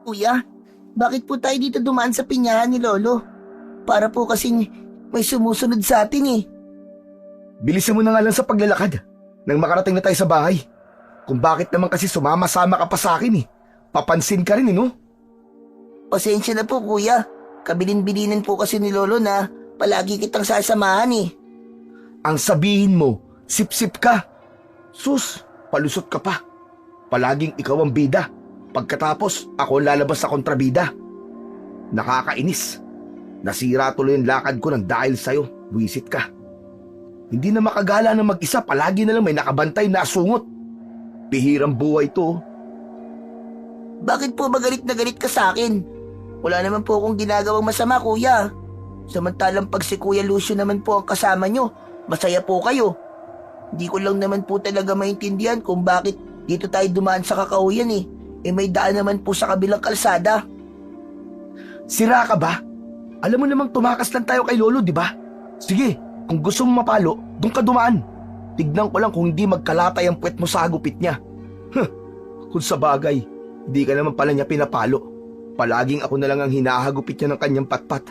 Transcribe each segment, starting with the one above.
Kuya, bakit po tayo dito dumaan sa pinyahan ni Lolo? Para po kasing may sumusunod sa atin eh. Bilisan mo na nga lang sa paglalakad nang makarating na tayo sa bahay. Kung bakit naman kasi sumama-sama ka pa sa akin eh. Papansin ka rin no? Pasensya na po kuya. Kabilin-bilinan po kasi ni Lolo na palagi kitang sasamahan eh. Ang sabihin mo, sip-sip ka. Sus, palusot ka pa. Palaging ikaw ang bida. Pagkatapos, ako ang lalabas sa kontrabida. Nakakainis. Nasira tuloy ang lakad ko ng dahil sa'yo. Buwisit ka. Hindi na makagala ng mag-isa, palagi na lang may nakabantay na asungot. Bihirang buhay to. Bakit po ba galit na galit ka sa akin? Wala naman po akong ginagawang masama kuya. Samantalang pag si Kuya Lucio naman po ang kasama nyo, masaya po kayo. Hindi ko lang naman po talaga maintindihan kung bakit dito tayo dumaan sa Kakauyan eh. May daan naman po sa kabilang kalsada. Sira ka ba? Alam mo namang tumakas lang tayo kay Lolo, di ba? Sige, kung gusto mo mapalo, doon ka dumaan. Tignan ko lang kung hindi magkalatay ang puwet mo sa hagupit niya. Kung sa bagay, hindi ka naman pala niya pinapalo. Palaging ako na lang ang hinahagupit niya ng kanyang patpat.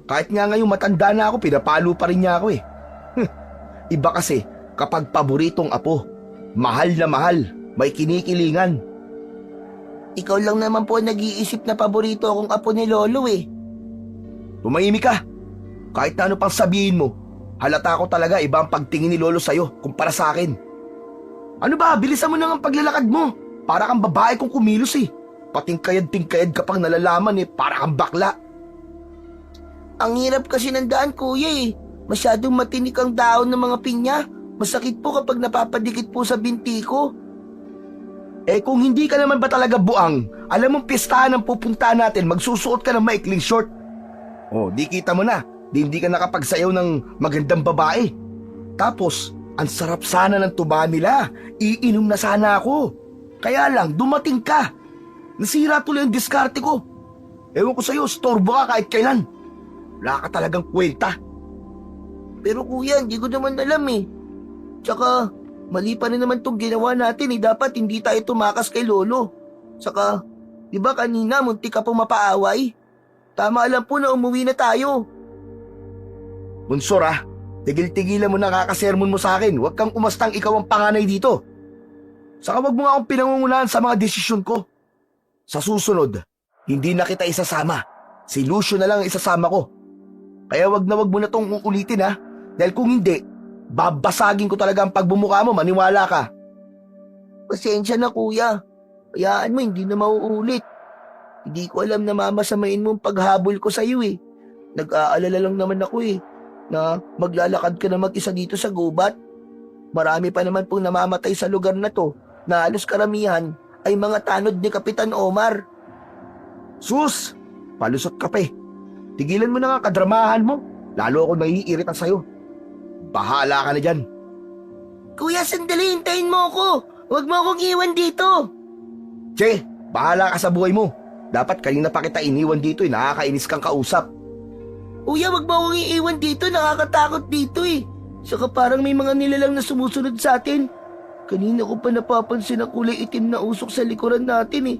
Kahit nga ngayong matanda na ako, pinapalo pa rin niya ako eh. Iba kasi kapag paboritong apo, mahal na mahal, may kinikilingan. Ikaw lang naman po nag-iisip na paborito akong apo ni Lolo eh. Tumahimik ka. Kahit na ano pang sabihin mo, halata ko talaga iba ang pagtingin ni Lolo sa'yo kumpara sa akin. Ano ba, bilisan mo na ang paglalakad mo. Para kang babae kung kumilos eh. Patingkayad-tingkayad ka pang nalalaman eh, para kang bakla. Ang hirap kasi ng daan kuya eh. Masyadong matinik ang daon ng mga pinya. Masakit po kapag napapadikit po sa binti ko. Eh kung hindi ka naman ba talaga buang, alam mong pistahan ang pupuntahan natin, magsusuot ka ng maikling short. Oh, di kita mo na, hindi ka nakapagsayaw ng magandang babae. Tapos, ang sarap sana ng tuba nila, iinom na sana ako. Kaya lang, dumating ka. Nasira tuloy ang diskarte ko. Ewan ko sa'yo, storbo ka kahit kailan. Wala ka talagang kwenta. Pero kuya, hindi ko naman alam eh. Tsaka, mali pa rin naman itong ginawa natin eh. Dapat hindi tayo tumakas kay Lolo. Saka, di ba kanina muntik ka pong mapaaway? Tama lang po na umuwi na tayo. Bunsor tigil-tigilan mo na kakasermon mo sa akin. Huwag kang umastang ikaw ang panganay dito. Saka wag mo nga akong pinangungunahan sa mga desisyon ko. Sa susunod, hindi na kita isasama. Si Lucio na lang ang isasama ko. Kaya wag mo na tong uulitin Dahil kung hindi, babasagin ko talaga ang pagbumuka mo, maniwala ka. Pasensya na kuya. Hayaan mo, hindi na mauulit. Hindi ko alam na mamasamain mo ang paghabol ko sa iyo eh. Nag-aalala lang naman ako eh, na maglalakad ka na mag-isa dito sa gubat. Marami pa naman pong namamatay sa lugar na to, na halos karamihan ay mga tanod ni Kapitan Omar. Sus! Palusot ka pa eh. Tigilan mo na nga kadramahan mo. Lalo ako naiirita sa'yo. Bahala ka na dyan. Kuya, sandali, hintayin mo ako. Huwag mo akong iwan dito. Che, bahala ka sa buhay mo. Dapat kanina pa kita iniwan dito nakakainis kang kausap. Kuya, wag mo akong iiwan dito, nakakatakot dito eh. Saka parang may mga nilalang na sumusunod sa atin. Kanina ko pa napapansin ang kulay itim na usok sa likuran natin eh.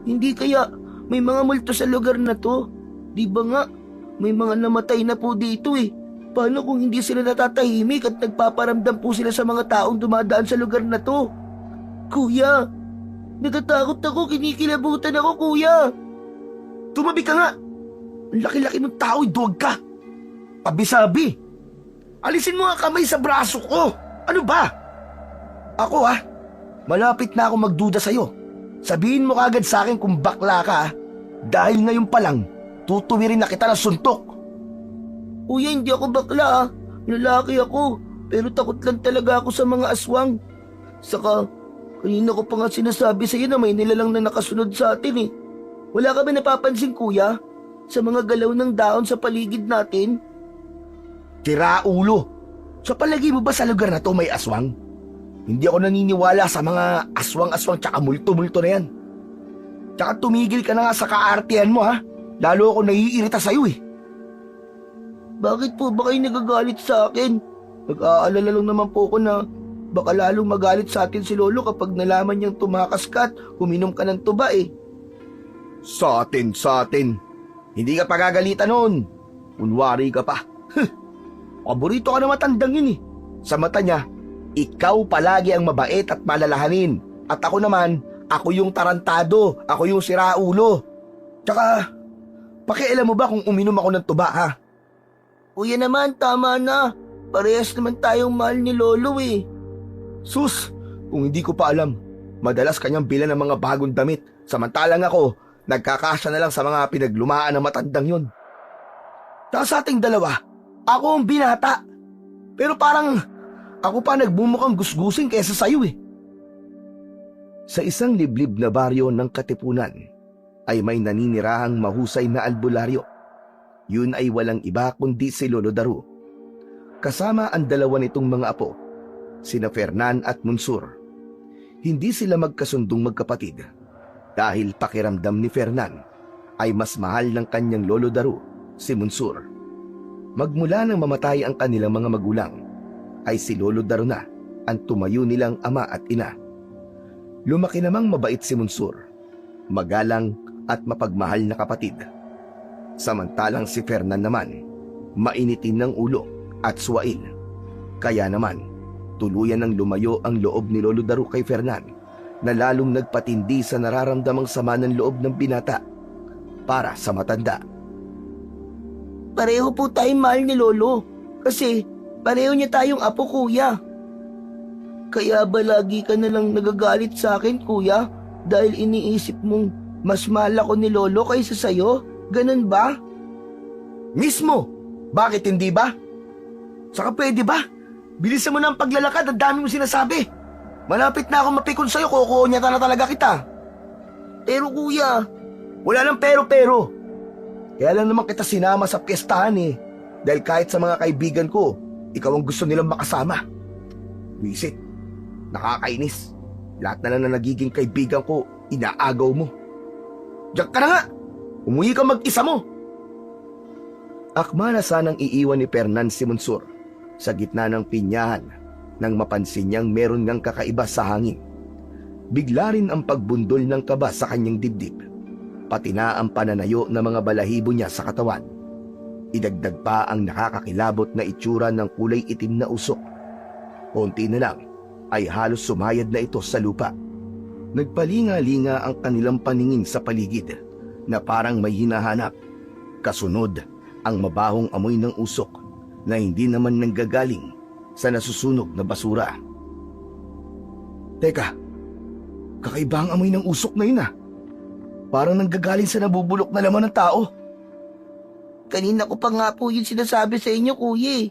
Hindi kaya may mga multo sa lugar na to? Di ba nga, may mga namatay na po dito eh. Paano kung hindi sila natatahimik at nagpaparamdam po sila sa mga taong dumadaan sa lugar na to? Kuya, natatakot ako, kinikilabutan ako kuya. Tumabi ka nga. Ang laki-laki ng tao, duwag ka. Pabisabi. Alisin mo ang kamay sa braso ko. Ano ba? Ako malapit na ako magduda sa'yo. Sabihin mo kagad sa akin kung bakla ka dahil ngayon pa lang, tutuwirin na kita ng suntok. Kuya, hindi ako bakla Lalaki ako, pero takot lang talaga ako sa mga aswang. Saka, kanina ko pa nga sinasabi sa'yo na may nilalang na nakasunod sa atin eh. Wala ka ba napapansin kuya? Sa mga galaw ng daon sa paligid natin? Tira ulo. Sa palagi mo ba sa lugar na to may aswang? Hindi ako naniniwala sa mga aswang-aswang tsaka multo-multo na yan. Tsaka tumigil ka na nga sa kaartihan mo Lalo ako naiirita sa'yo eh. Bakit po ba kayo nagagalit sa akin? Nag-aalala lang naman po ko na baka lalong magalit sa atin si Lolo kapag nalaman niyang tumakas ka at uminom ka ng tuba eh. Sa atin. Hindi ka pagagalitan nun. Kunwari ka pa. Paborito ka na matandang yun eh. Sa mata niya, ikaw palagi ang mabait at malalahanin. At ako naman, ako yung tarantado, ako yung siraulo. Tsaka, pakialam mo ba kung uminom ako ng tuba ha? Kuya naman, tama na. Parehas naman tayong mahal ni Lolo eh. Sus, kung hindi ko pa alam, madalas kanyang bilan ng mga bagong damit. Samantalang ako, nagkakasya na lang sa mga pinaglumaan ng matandang yun. Tsaka sa ating dalawa, ako ang binata. Pero parang ako pa nagbumukhang gusgusin kaysa sa'yo eh. Sa isang liblib na baryo ng Katipunan ay may naninirahang mahusay na albularyo. Yun ay walang iba kundi si Lolo Daru. Kasama ang dalawa nitong mga apo, sina Fernan at Munsur. Hindi sila magkasundong magkapatid dahil pakiramdam ni Fernan ay mas mahal ng kanyang Lolo Daru, si Munsur. Magmula nang mamatay ang kanilang mga magulang, ay si Lolo Daru na ang tumayo nilang ama at ina. Lumaki namang mabait si Munsur, magalang at mapagmahal na kapatid. Samantalang si Fernan naman, mainitin ng ulo at suwail. Kaya naman, tuluyan ng lumayo ang loob ni Lolo Daru kay Fernan na lalong nagpatindi sa nararamdamang sama ng loob ng binata para sa matanda. Pareho po tayong mahal ni Lolo. Kasi pareho niya tayong apo, kuya. Kaya ba lagi ka nalang nagagalit sa akin, kuya? Dahil iniisip mong mas mahal ako ni Lolo kaysa sa'yo? Ganun ba? Mismo! Bakit hindi ba? Saka pwede ba? Bilisan mo na ang paglalakad, ang dami mo sinasabi. Malapit na ako mapikon sa'yo, kukunyata na talaga kita. Pero kuya, Wala nang pero-pero. Kaya lang naman kita sinama sa piyestahan eh. Dahil kahit sa mga kaibigan ko, ikaw ang gusto nilang makasama. Wisit, nakakainis. Lahat na lang na nagiging kaibigan ko, inaagaw mo. Diyan ka na nga! Umuwi ka mag-isa mo! Akma na sanang iiwan ni Fernan si Munsur sa gitna ng pinyahan nang mapansin niyang meron ngang kakaiba sa hangin. Bigla rin ang pagbundol ng kaba sa kanyang dibdib, pati na ang pananayo ng mga balahibo niya sa katawan. Idagdag pa ang nakakakilabot na itsura ng kulay itim na usok. Konti na lang ay halos sumayad na ito sa lupa. Nagpalinga-linga ang kanilang paningin sa paligid na parang may hinahanap. Kasunod ang mabahong amoy ng usok na hindi naman nanggagaling sa nasusunog na basura. Teka, kakaiba ang amoy ng usok na yun ah. Parang nanggagaling sa nabubulok na laman ng tao. kanina ko pa nga po yun sinasabi sa inyo, kuya eh.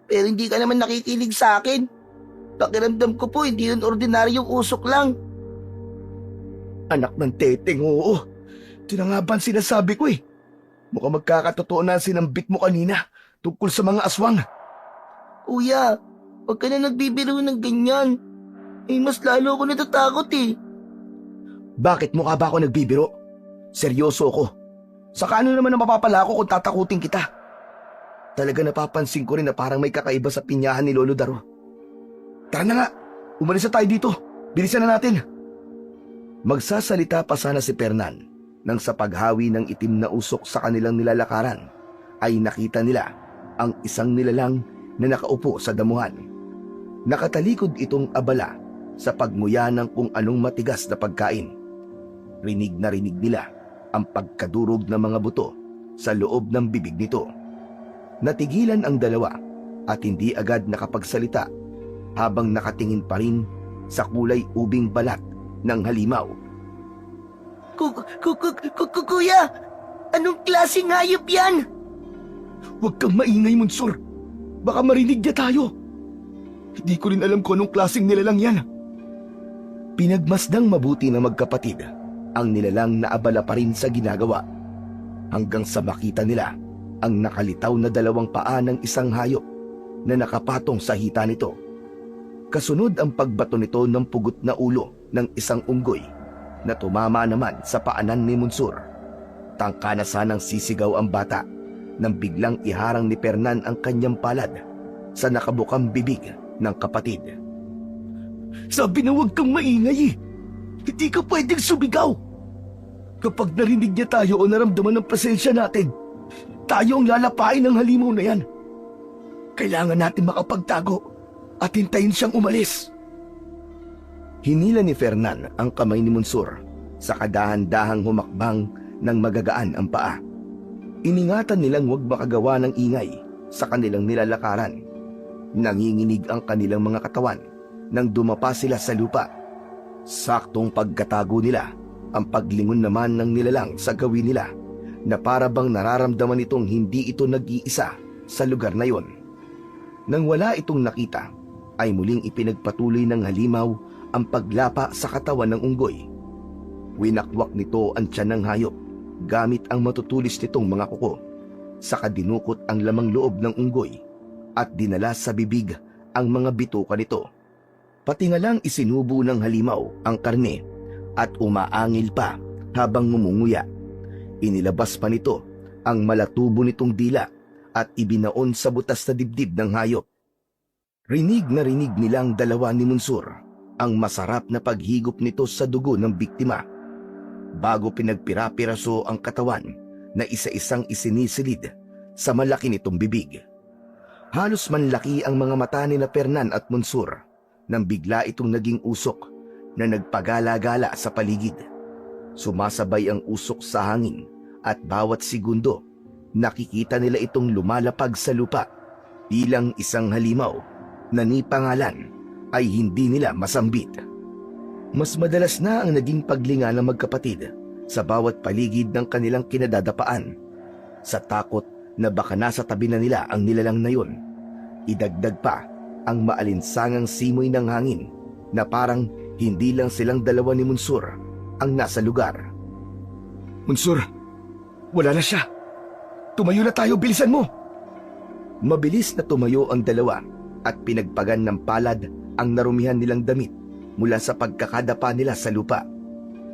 Pero hindi ka naman nakikinig sa akin. Pakiramdam ko po, hindi yun ordinaryong usok lang. Anak ng teteng, oo. Ito na nga ba ang sinasabi ko eh. Mukhang magkakatotoo na ang sinambit mo kanina tungkol sa mga aswang. Kuya, huwag ka na nagbibiro ng ganyan. Eh, mas lalo ako natatakot eh. Bakit mukha ba ako nagbibiro? Seryoso ako. Saka ano naman ang mapapala ko kung tatakutin kita? Talaga napapansin ko rin na parang may kakaiba sa pinyahan ni Lolo Daru. Tara na nga, umalis na tayo dito. Bilisan na natin. Magsasalita pa sana si Fernan nang sa paghawi ng itim na usok sa kanilang nilalakaran ay nakita nila ang isang nilalang na nakaupo sa damuhan. Nakatalikod itong abala sa pagmuya ng kung anong matigas na pagkain. Rinig na rinig nila ang pagkadurog ng mga buto sa loob ng bibig nito. Natigilan ang dalawa at hindi agad nakapagsalita habang nakatingin pa rin sa kulay ubing balat ng halimaw. Kuya, anong klaseng hayop yan? Huwag kang maingay, Munsur. Baka marinig niya tayo. Hindi ko rin alam kung anong klaseng nilalang yan. Pinagmasdang mabuti na magkapatid ang nilalang na abala pa rin sa ginagawa hanggang sa makita nila ang nakalitaw na dalawang paa ng isang hayop na nakapatong sa hita nito. Kasunod ang pagbato nito ng pugot na ulo ng isang unggoy na tumama naman sa paanan ni Munsur. Tangka na sanang sisigaw ang bata nang biglang iharang ni Fernan ang kanyang palad sa nakabukang bibig ng kapatid. Sabi na huwag kang maingay eh. Hindi ka pwedeng sumigaw. Kapag narinig niya tayo o naramdaman ng presensya natin, tayo ang lalapain ng halimaw na yan. Kailangan natin makapagtago at hintayin siyang umalis. Hinila ni Fernan ang kamay ni Monsur sa kadahan-dahang humakbang ng magagaan ang paa. Iningatan nilang huwag makagawa ng ingay sa kanilang nilalakaran. Nanginginig ang kanilang mga katawan nang dumapa sila sa lupa. Saktong pagkatago nila, ang paglingon naman ng nilalang sa gawin nila na para bang nararamdaman itong hindi ito nag-iisa sa lugar na yon. Nang wala itong nakita, ay muling ipinagpatuloy ng halimaw ang paglapa sa katawan ng unggoy. Winakwak nito ang tiyan ng hayop gamit ang matutulis nitong mga kuko. Saka dinukot ang lamang loob ng unggoy at dinala sa bibig ang mga bituka nito. Pati nga lang isinubo ng halimaw ang karne at umaangil pa habang ngumunguya. Inilabas pa nito ang malatubo nitong dila at ibinaon sa butas na dibdib ng hayop. Rinig na rinig nilang dalawa ni Monsur ang masarap na paghigop nito sa dugo ng biktima. Bago pinagpira-piraso ang katawan na isa-isang isinisilid sa malaki nitong bibig. Halos manlaki ang mga mata ni na Fernan at Monsur nang bigla itong naging usok na nagpagala-gala sa paligid. Sumasabay ang usok sa hangin at bawat segundo nakikita nila itong lumalapag sa lupa bilang isang halimaw na ni pangalan ay hindi nila masambit. Mas madalas na ang naging paglinga ng magkapatid sa bawat paligid ng kanilang kinadadapaan. Sa takot na baka nasa tabi na nila ang nilalang na yun, idagdag pa ang maalinsangang simoy ng hangin na parang hindi lang silang dalawa ni Monsur ang nasa lugar. Monsur, wala na siya. Tumayo na tayo, bilisan mo! Mabilis na tumayo ang dalawa at pinagpagan ng palad ang narumihan nilang damit mula sa pagkakadapa nila sa lupa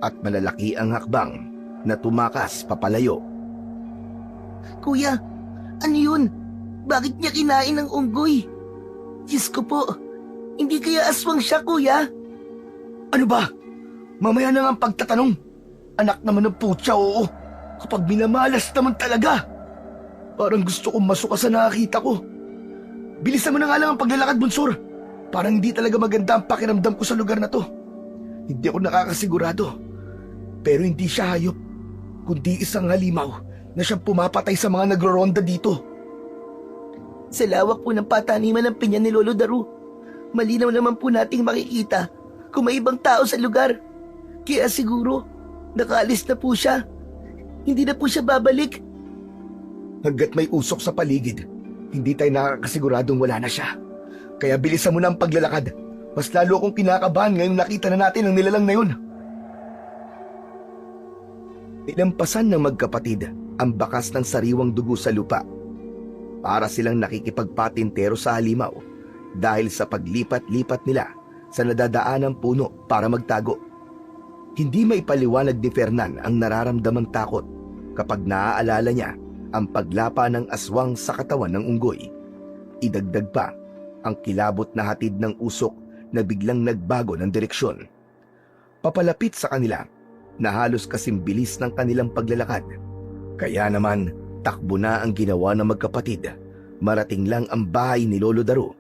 at malalaki ang hakbang na tumakas papalayo. Kuya, ano yun? Bakit niya kinain ng unggoy? Diyos ko po, hindi kaya aswang siya, kuya? Ano ba? Mamaya na nga ang pagtatanong. Anak naman ng putya, oo. Kapag minamalas naman talaga. Parang gusto kong masuka sa nakakita ko. Bilisan mo na nga lang ang paglalakad, Monsur. Parang hindi talaga maganda ang pakiramdam ko sa lugar na to. Hindi ako nakakasigurado. Pero hindi siya hayop, kundi isang halimaw na siyang pumapatay sa mga nagroronda dito. Sa lawak po ng pataniman ng pinya ni Lolo Daru, malinaw naman po nating makikita kung may ibang tao sa lugar. Kaya siguro, nakaalis na po siya. Hindi na po siya babalik. Hanggat may usok sa paligid, hindi tayo nakakasiguradong wala na siya. Kaya bilisan mo na ang paglalakad. Mas lalo akong kinakabahan ngayong nakita na natin ang nilalang na yun. Nilampasan ng magkapatid ang bakas ng sariwang dugo sa lupa. Para silang nakikipagpatintero sa halimaw dahil sa paglipat-lipat nila sa nadadaanang puno para magtago. Hindi maipaliwanag ni Fernan ang nararamdamang takot kapag naaalala niya ang paglapa ng aswang sa katawan ng unggoy. Idagdag pa ang kilabot na hatid ng usok na biglang nagbago ng direksyon. Papalapit sa kanila na halos kasing bilis ng kanilang paglalakad. Kaya naman, takbo na ang ginawa ng magkapatid. Marating lang ang bahay ni Lolo Daru.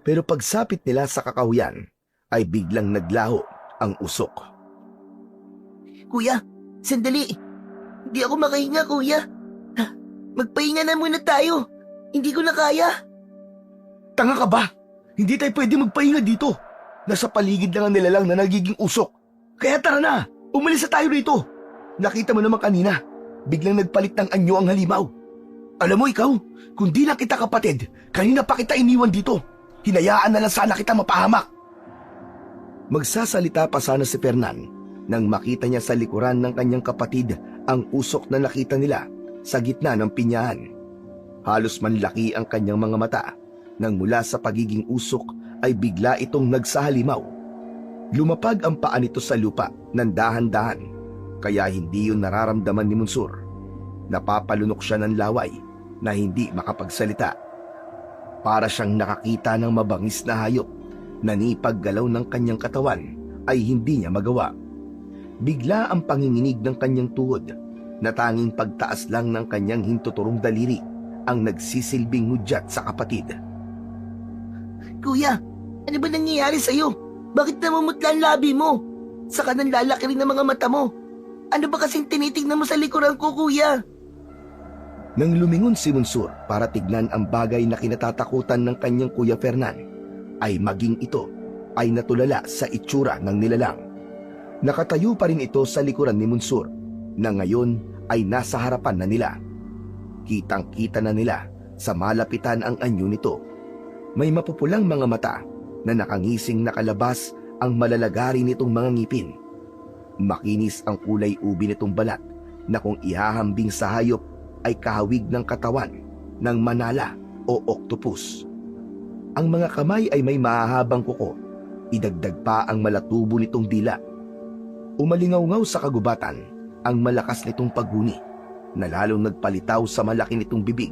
Pero pagsapit nila sa kakahuyan, ay biglang naglaho ang usok. Kuya, sandali. Hindi ako makahinga, kuya. Magpahinga na muna tayo. Hindi ko na kaya. Tanga ka ba? Hindi tayo pwede magpahinga dito. Nasa paligid lang ang nilalang na nagiging usok. Kaya tara na, umalis na tayo rito. Nakita mo naman kanina, biglang nagpalit ng anyo ang halimaw. Alam mo ikaw, kung di lang kita kapatid, kanina pa kita iniwan dito. Hinayaan na lang sana kita mapahamak. Magsasalita pa sana si Fernan nang makita niya sa likuran ng kanyang kapatid ang usok na nakita nila sa gitna ng pinyahan. Halos manlaki ang kanyang mga mata nang mula sa pagiging usok ay bigla itong nagsahalimaw. Lumapag ang paa nito sa lupa ng dahan-dahan, kaya hindi yun nararamdaman ni Monsur. Napapalunok siya ng laway na hindi makapagsalita. Para siyang nakakita ng mabangis na hayop na ni paggalaw ng kanyang katawan ay hindi niya magawa. Bigla ang panginginig ng kanyang tuhod na tanging pagtaas lang ng kanyang hintuturong daliri ang nagsisilbing hudyat sa kapatid. Kuya, ano ba nangyayari sa'yo? Bakit namumutla ang labi mo? Saka nang lalaki rin ang mga mata mo. Ano ba kasing tinitignan mo sa likuran ko, kuya? Nang lumingon si Monsur para tignan ang bagay na kinatatakutan ng kanyang kuya Fernan, ay maging ito ay natulala sa itsura ng nilalang. Nakatayo pa rin ito sa likuran ni Monsur na ngayon ay nasa harapan na nila. Kitang-kita na nila sa malapitan ang anyo nito. May mapupulang mga mata na nakangising nakalabas ang malalagari nitong mga ngipin. Makinis ang kulay ubi nitong balat na kung ihahambing sa hayop ay kahawig ng katawan ng manala o octopus. Ang mga kamay ay may mahahabang kuko, idagdag pa ang malatubo nitong dila. Umalingaw-ngaw sa kagubatan ang malakas nitong paghuni na lalong nagpalitaw sa malaki nitong bibig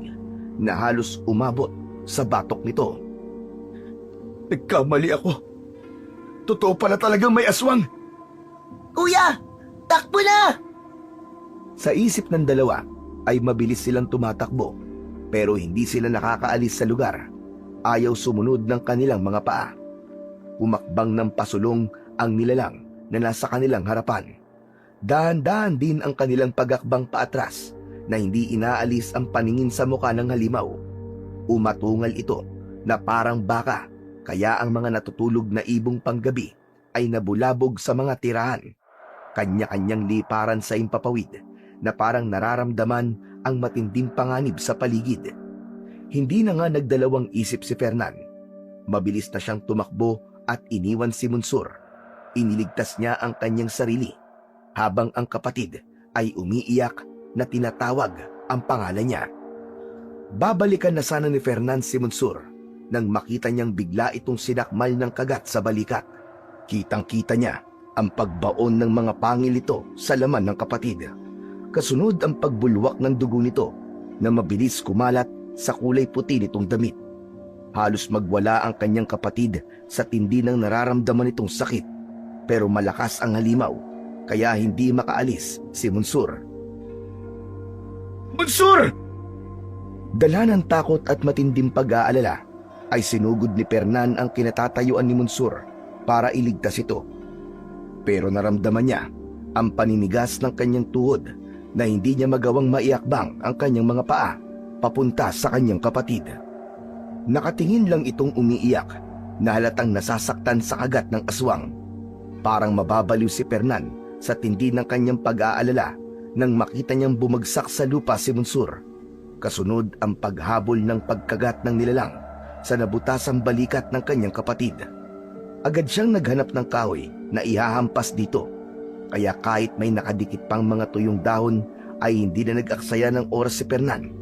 na halos umabot sa batok nito. Nagkamali ako. Totoo pala talagang may aswang. Kuya, takbo na! Sa isip ng dalawa ay mabilis silang tumatakbo pero hindi sila nakakaalis sa lugar. Ayaw sumunod ng kanilang mga paa. Umakbang ng pasulong ang nilalang na nasa kanilang harapan. Dahan-dahan din ang kanilang pagakbang paatras na hindi inaalis ang paningin sa muka ng halimaw. Umatungal ito na parang baka, kaya ang mga natutulog na ibong panggabi ay nabulabog sa mga tirahan. Kanya-kanyang liparan sa impapawid na parang nararamdaman ang matinding panganib sa paligid. Hindi na nga nagdalawang isip si Fernan. Mabilis na siyang tumakbo at iniwan si Monsur. Iniligtas niya ang kanyang sarili habang ang kapatid ay umiiyak na tinatawag ang pangalan niya. Babalikan na sana ni Fernan si Monsur nang makita niyang bigla itong sinakmal ng kagat sa balikat. Kitang-kita niya ang pagbaon ng mga pangil ito sa laman ng kapatid. Kasunod ang pagbulwak ng dugo nito na mabilis kumalat sa kulay puti nitong damit. Halos magwala ang kanyang kapatid sa tindi ng nararamdaman nitong sakit, pero malakas ang halimaw kaya hindi makaalis si Monsur. Monsur! Dala ng takot at matinding pag-aalala ay sinugod ni Fernan ang kinatatayuan ni Monsur para iligtas ito. Pero naramdaman niya ang paninigas ng kanyang tuhod na hindi niya magawang maiakbang ang kanyang mga paa papunta sa kanyang kapatid. Nakatingin lang itong umiiyak na halatang nasasaktan sa kagat ng aswang. Parang mababaliw si Fernan sa tindi ng kanyang pag-aalala nang makita niyang bumagsak sa lupa si Monsur. Kasunod ang paghabol ng pagkagat ng nilalang sa nabutasang balikat ng kanyang kapatid. Agad siyang naghanap ng kahoy na ihahampas dito, kaya kahit may nakadikit pang mga tuyong dahon ay hindi na nag-aksaya ng oras si Fernan.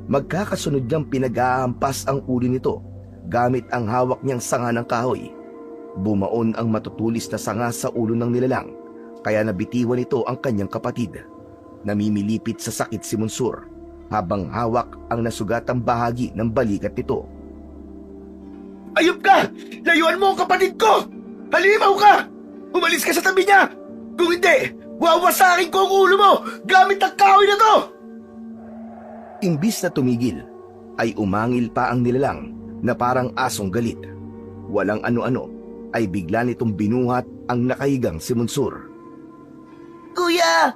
Magkakasunod niyang pinag-ahampas ang ulo nito gamit ang hawak niyang sanga ng kahoy. Bumaon ang matutulis na sanga sa ulo ng nilalang, kaya nabitiwan nito ang kanyang kapatid. Namimilipit sa sakit si Monsur habang hawak ang nasugatang bahagi ng balikat nito. Ayop ka! Layuan mo ang kapatid ko! Halimaw ka! Umalis ka sa tabi niya! Kung hindi, wawasakin ko ang ulo mo gamit ang kahoy na to! Imbis na tumigil, ay umangil pa ang nilalang na parang asong galit. Walang ano-ano, ay bigla nitong binuhat ang nakahigang si Monsur. Kuya!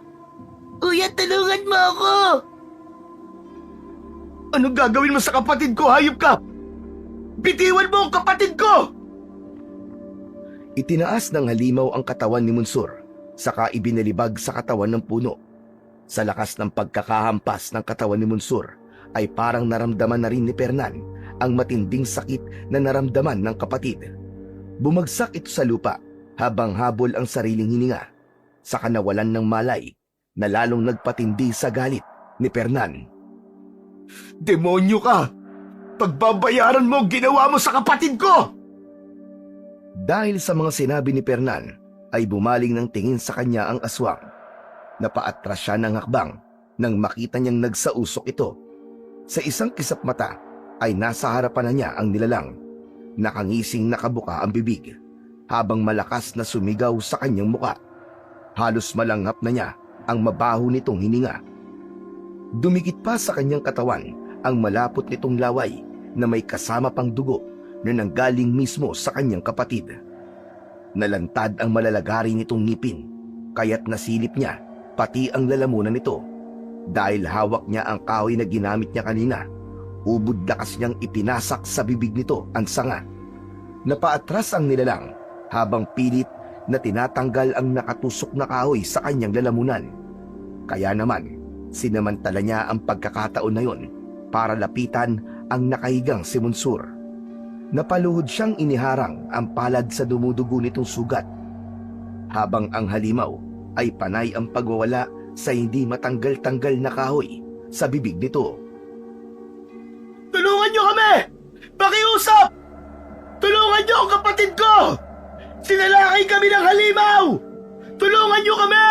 Kuya, tulungan mo ako! Anong gagawin mo sa kapatid ko, hayop ka? Bitiwan mo ang kapatid ko! Itinaas ng halimaw ang katawan ni Monsur, saka ibinalibag sa katawan ng puno. Sa lakas ng pagkakahampas ng katawan ni Monsur, ay parang naramdaman na rin ni Fernan ang matinding sakit na naramdaman ng kapatid. Bumagsak ito sa lupa habang habol ang sariling hininga, saka nawalan ng malay na lalong nagpatindi sa galit ni Fernan. Demonyo ka! Pagbabayaran mo ginawa mo sa kapatid ko! Dahil sa mga sinabi ni Fernan, ay bumaling ng tingin sa kanya ang aswang. Napaatras siya ng hakbang nang makita niyang nagsausok ito. Sa isang kisap mata ay nasa harapan na niya ang nilalang. Nakangising nakabuka ang bibig habang malakas na sumigaw sa kanyang muka. Halos malanghap na niya ang mabaho nitong hininga. Dumikit pa sa kanyang katawan ang malapot nitong laway na may kasama pang dugo na nanggaling mismo sa kanyang kapatid. Nalantad ang malalagari nitong ngipin, kaya't nasilip niya pati ang lalamunan nito. Dahil hawak niya ang kahoy na ginamit niya kanina, ubod lakas niyang ipinasak sa bibig nito ang sanga. Napaatras ang nilalang habang pilit na tinatanggal ang nakatusok na kahoy sa kanyang lalamunan. Kaya naman, sinamantala niya ang pagkakataon na yon para lapitan ang nakahigang si Monsur. Napaluhod siyang iniharang ang palad sa dumudugo nitong sugat, habang ang halimaw ay panay ang pagwawala sa hindi matanggal-tanggal na kahoy sa bibig nito. Tulungan niyo kami! Pakiusap! Tulungan niyo ang kapatid ko! Sinalakay kami ng halimaw! Tulungan niyo kami!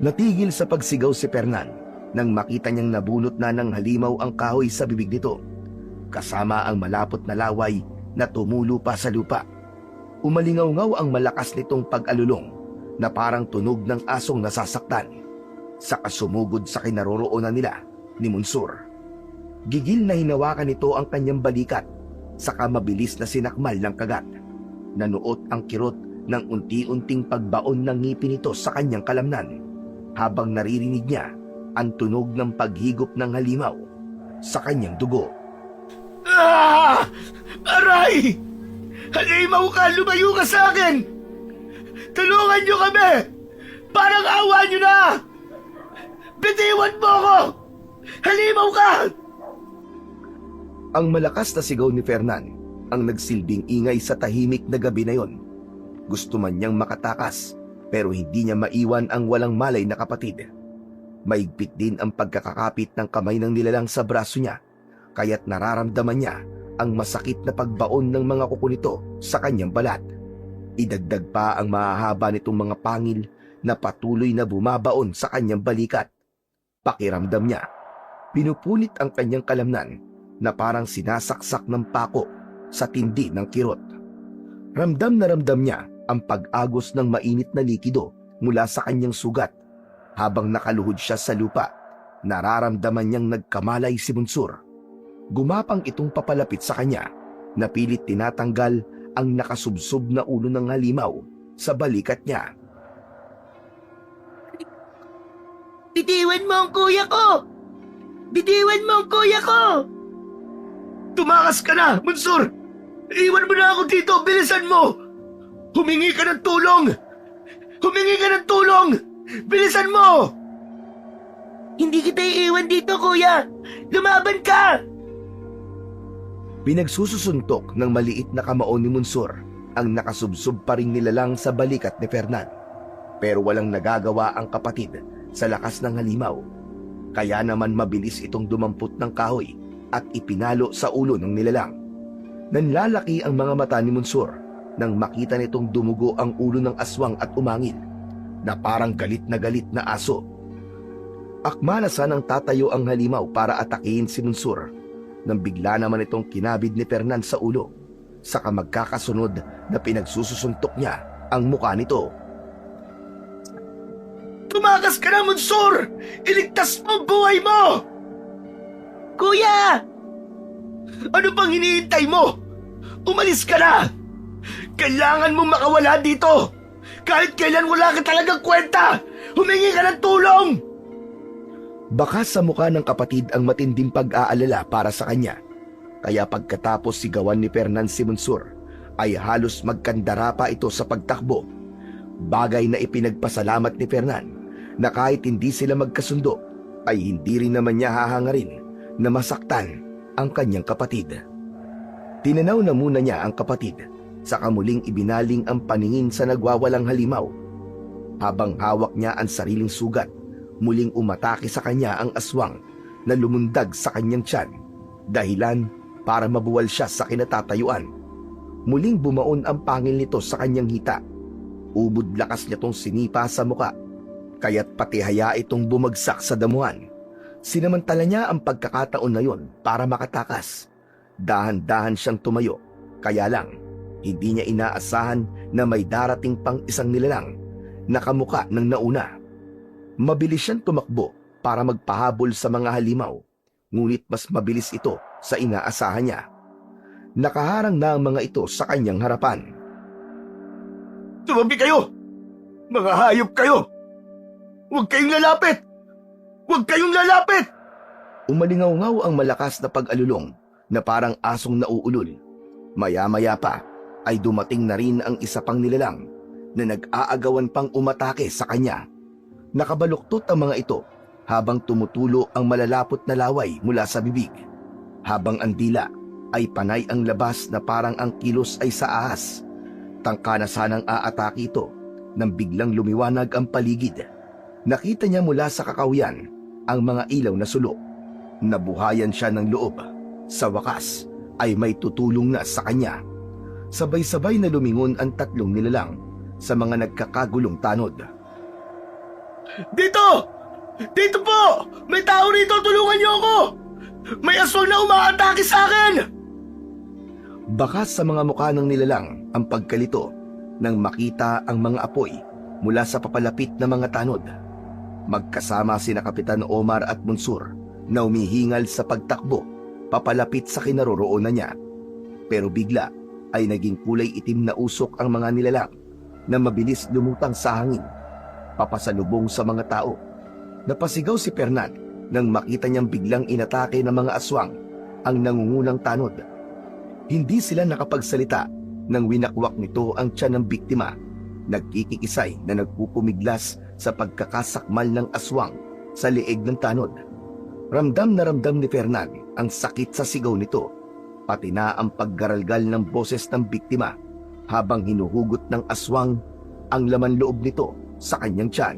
Natigil sa pagsigaw si Fernan nang makita niyang nabunot na ng halimaw ang kahoy sa bibig nito, kasama ang malapot na laway na tumulo pa sa lupa. Umalingaw-ngaw ang malakas nitong pag-alulong na parang tunog ng asong nasasaktan, saka sumugod sa kinaroroonan nila ni Monsur. Gigil na hinawakan nito ang kanyang balikat, saka mabilis na sinakmal ng kagat. Nanuot ang kirot ng unti-unting pagbaon ng ngipin nito sa kanyang kalamnan, habang naririnig niya ang tunog ng paghigop ng halimaw sa kanyang dugo. Ah! Aray! Halimaw ka! Lumayo ka sa akin! Tulungan niyo kami! Parang awa niyo na! Bitiwan mo ako! Halimaw ka! Ang malakas na sigaw ni Fernan ang nagsilbing ingay sa tahimik na gabi na yon. Gusto man niyang makatakas, pero hindi niya maiwan ang walang malay na kapatid. Maigpit din ang pagkakakapit ng kamay ng nilalang sa braso niya, kaya't nararamdaman niya ang masakit na pagbaon ng mga kuko nito sa kanyang balat. Idagdag pa ang mahahaba nitong mga pangil na patuloy na bumabaon sa kanyang balikat. Pakiramdam niya, pinupunit ang kanyang kalamnan na parang sinasaksak ng pako sa tindi ng kirot. Ramdam na ramdam niya ang pag-agos ng mainit na likido mula sa kanyang sugat. Habang nakaluhod siya sa lupa, nararamdaman niyang nagkamalay si Monsur. Gumapang itong papalapit sa kanya, na pilit tinatanggal ang nakasubsob na ulo ng halimaw sa balikat niya. Bitiwan mo ang kuya ko! Bitiwan mo ang kuya ko! Tumakas ka na, Monsur! Iwan mo na ako dito! Bilisan mo! Humingi ka ng tulong! Humingi ka ng tulong! Bilisan mo! Hindi kita iiwan dito, kuya! Lumaban ka! Pinagsususuntok ng maliit na kamao ni Monsur ang nakasubsob pa ring nilalang sa balikat ni Fernan. Pero walang nagagawa ang kapatid sa lakas ng halimaw. Kaya naman mabilis itong dumampot ng kahoy at ipinalo sa ulo ng nilalang. Nanlalaki ang mga mata ni Monsur nang makita nitong dumugo ang ulo ng aswang at umangil na parang galit na aso. Akma na sanang tatayo ang halimaw para atakihin si Monsur nang bigla naman itong kinabid ni Fernan sa ulo, saka magkakasunod na pinagsususuntok niya ang mukha nito. Tumakas ka na, Monsur! Iligtas mo ang buhay mo! Kuya! Ano pang hinihintay mo? Umalis ka na! Kailangan mong makawala dito! Kahit kailan wala ka talagang kwenta! Humingi ka ng tulong! Baka sa mukha ng kapatid ang matinding pag-aalala para sa kanya. Kaya pagkatapos sigawan ni Fernan si Monsur, ay halos magkandara pa ito sa pagtakbo. Bagay na ipinagpasalamat ni Fernan na kahit hindi sila magkasundo, ay hindi rin naman niya hahangarin na masaktan ang kanyang kapatid. Tinanaw na muna niya ang kapatid, saka muling ibinaling ang paningin sa nagwawalang halimaw. Habang hawak niya ang sariling sugat, muling umatake sa kanya ang aswang na lumundag sa kanyang tiyan, dahilan para mabuwal siya sa kinatatayuan. Muling bumaon ang pangil nito sa kanyang hita. Ubod lakas niya tong sinipa sa muka, kaya't pati haya itong bumagsak sa damuhan. Sinamantala niya ang pagkakataon na yon para makatakas. Dahan-dahan siyang tumayo, kaya lang hindi niya inaasahan na may darating pang isang nilalang nakamuka ng nauna. Mabilis siyang tumakbo para magpahabol sa mga halimaw, ngunit mas mabilis ito sa inaasahan niya. Nakaharang na ang mga ito sa kanyang harapan. Tumabi kayo! Mga hayop kayo! Huwag kayong lalapit! Huwag kayong lalapit! Umalingaw-ngaw ang malakas na pag-alulong na parang asong nauulol. Maya-maya pa ay dumating na rin ang isa pang nilalang na nag-aagawan pang umatake sa kanya. Nakabaluktot ang mga ito habang tumutulo ang malalapot na laway mula sa bibig, habang ang dila ay panay ang labas na parang ang kilos ay sa ahas. Tangka na sanang aatake ito nang biglang lumiwanag ang paligid. Nakita niya mula sa kakawian ang mga ilaw na sulok. Nabuhayan siya ng loob. Sa wakas ay may tutulong na sa kanya. Sabay-sabay na lumingon ang tatlong nilalang sa mga nagkakagulong tanod. Dito! Dito po! May tao rito! Tulungan niyo ako! May aswang na umaatake sa akin! Bakas sa mga mukha ng nilalang ang pagkalito nang makita ang mga apoy mula sa papalapit na mga tanod. Magkasama sina Kapitan Omar at Monsur na umihingal sa pagtakbo papalapit sa kinaroroonan niya. Pero bigla ay naging kulay itim na usok ang mga nilalang na mabilis lumutang sa hangin, papasalubong sa mga tao. Napasigaw si Fernan nang makita niyang biglang inatake ng mga aswang ang nangungunang tanod. Hindi sila nakapagsalita nang winakwak nito ang tiyan ng biktima, nagkikikisay na nagpupumiglas sa pagkakasakmal ng aswang sa leeg ng tanod. Ramdam na ramdam ni Fernan ang sakit sa sigaw nito, pati na ang paggaralgal ng boses ng biktima habang hinuhugot ng aswang ang laman loob nito sa kanyang tiyan.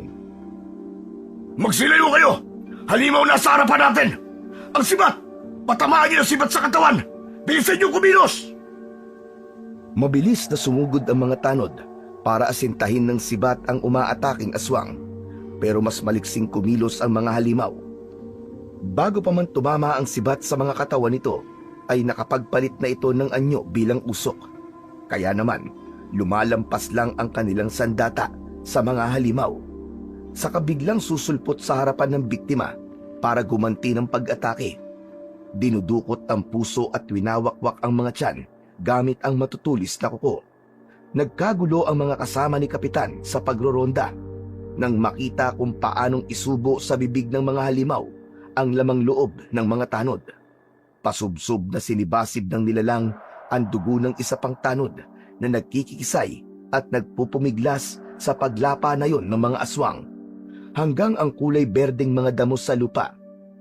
Magsilayo kayo! Halimaw na sa harapan natin! Ang sibat! Patamaan niyo ang sibat sa katawan! Bilisan niyo kumilos! Mabilis na sumugod ang mga tanod para asintahin ng sibat ang umaataking aswang, pero mas maliksing kumilos ang mga halimaw. Bago pa man tumama ang sibat sa mga katawan nito, ay nakapagpalit na ito ng anyo bilang usok. Kaya naman, lumalampas lang ang kanilang sandata sa mga halimaw. Sa kabiglang susulpot sa harapan ng biktima para gumanti ng pag-atake, dinudukot ang puso at winawakwak ang mga tiyan gamit ang matutulis na kuko. Nagkagulo ang mga kasama ni Kapitan sa pagroronda nang makita kung paanong isubo sa bibig ng mga halimaw ang lamang loob ng mga tanod. Pasubsob na sinibasib ng nilalang ang dugo ng isa pang tanod na nagkikisay at nagpupumiglas sa paglapa na yon ng mga aswang, hanggang ang kulay berdeng mga damo sa lupa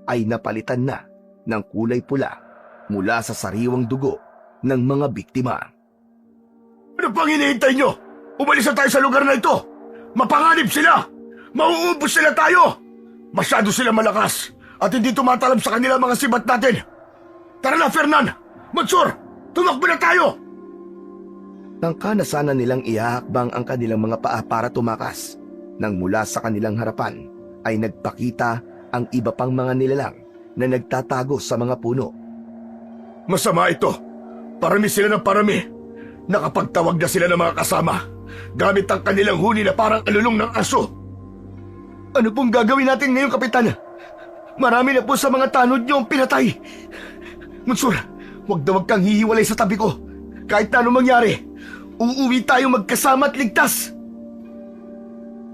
ay napalitan na ng kulay pula mula sa sariwang dugo ng mga biktima. Ano pang hinihintay nyo? Umalis na tayo sa lugar na ito! Mapanganib sila! Mauubos sila tayo! Masyado sila malakas at hindi tumatalab sa kanila mga sibat natin! Tara na, Fernan! Mansur! Tumakbo na tayo! Tangka na sana nilang ihahakbang ang kanilang mga paa para tumakas, nang mula sa kanilang harapan ay nagpakita ang iba pang mga nilalang na nagtatago sa mga puno. Masama ito! Parami sila ng parami! Nakapagtawag na sila ng mga kasama gamit ang kanilang huni na parang alulong ng aso. Ano pong gagawin natin ngayon, Kapitan? Marami na po sa mga tanod niyo ang pinatay. Mansur, huwag kang hihiwalay sa tabi ko. Kahit na anong mangyari, uuwi tayong magkasama at ligtas.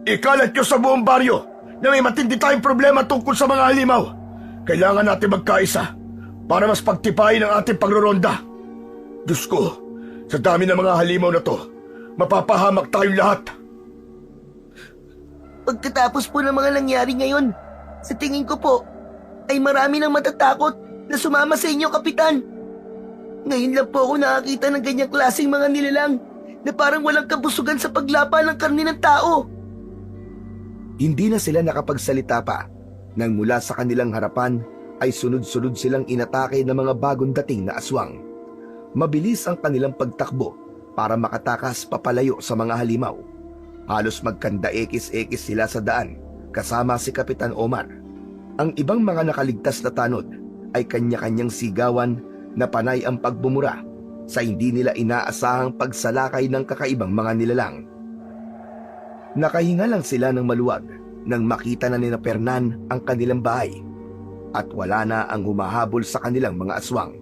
Ikalat niyo sa buong baryo na may matindi tayong problema tungkol sa mga halimaw. Kailangan natin magkaisa para mas pagtipayin ang ating pagroronda. Diyos ko, sa dami ng mga halimaw na to, mapapahamak tayong lahat. Pagkatapos po ng mga nangyari ngayon, sa tingin ko po, ay marami nang matatakot na sumama sa inyo, Kapitan. Ngayon lang po ako nakakita ng ganyang klaseng mga nilalang na parang walang kabusugan sa paglapa ng karne ng tao. Hindi na sila nakapagsalita pa nang mula sa kanilang harapan ay sunod-sunod silang inatake ng mga bagong dating na aswang. Mabilis ang kanilang pagtakbo para makatakas papalayo sa mga halimaw. Halos magkanda-ekis-ekis sila sa daan kasama si Kapitan Omar. Ang ibang mga nakaligtas na tanod ay kanya-kanyang sigawan na panay ang pagbumura sa hindi nila inaasahang pagsalakay ng kakaibang mga nilalang. Nakahinga lang sila ng maluwag nang makita na nina Fernan ang kanilang bahay at wala na ang humahabol sa kanilang mga aswang.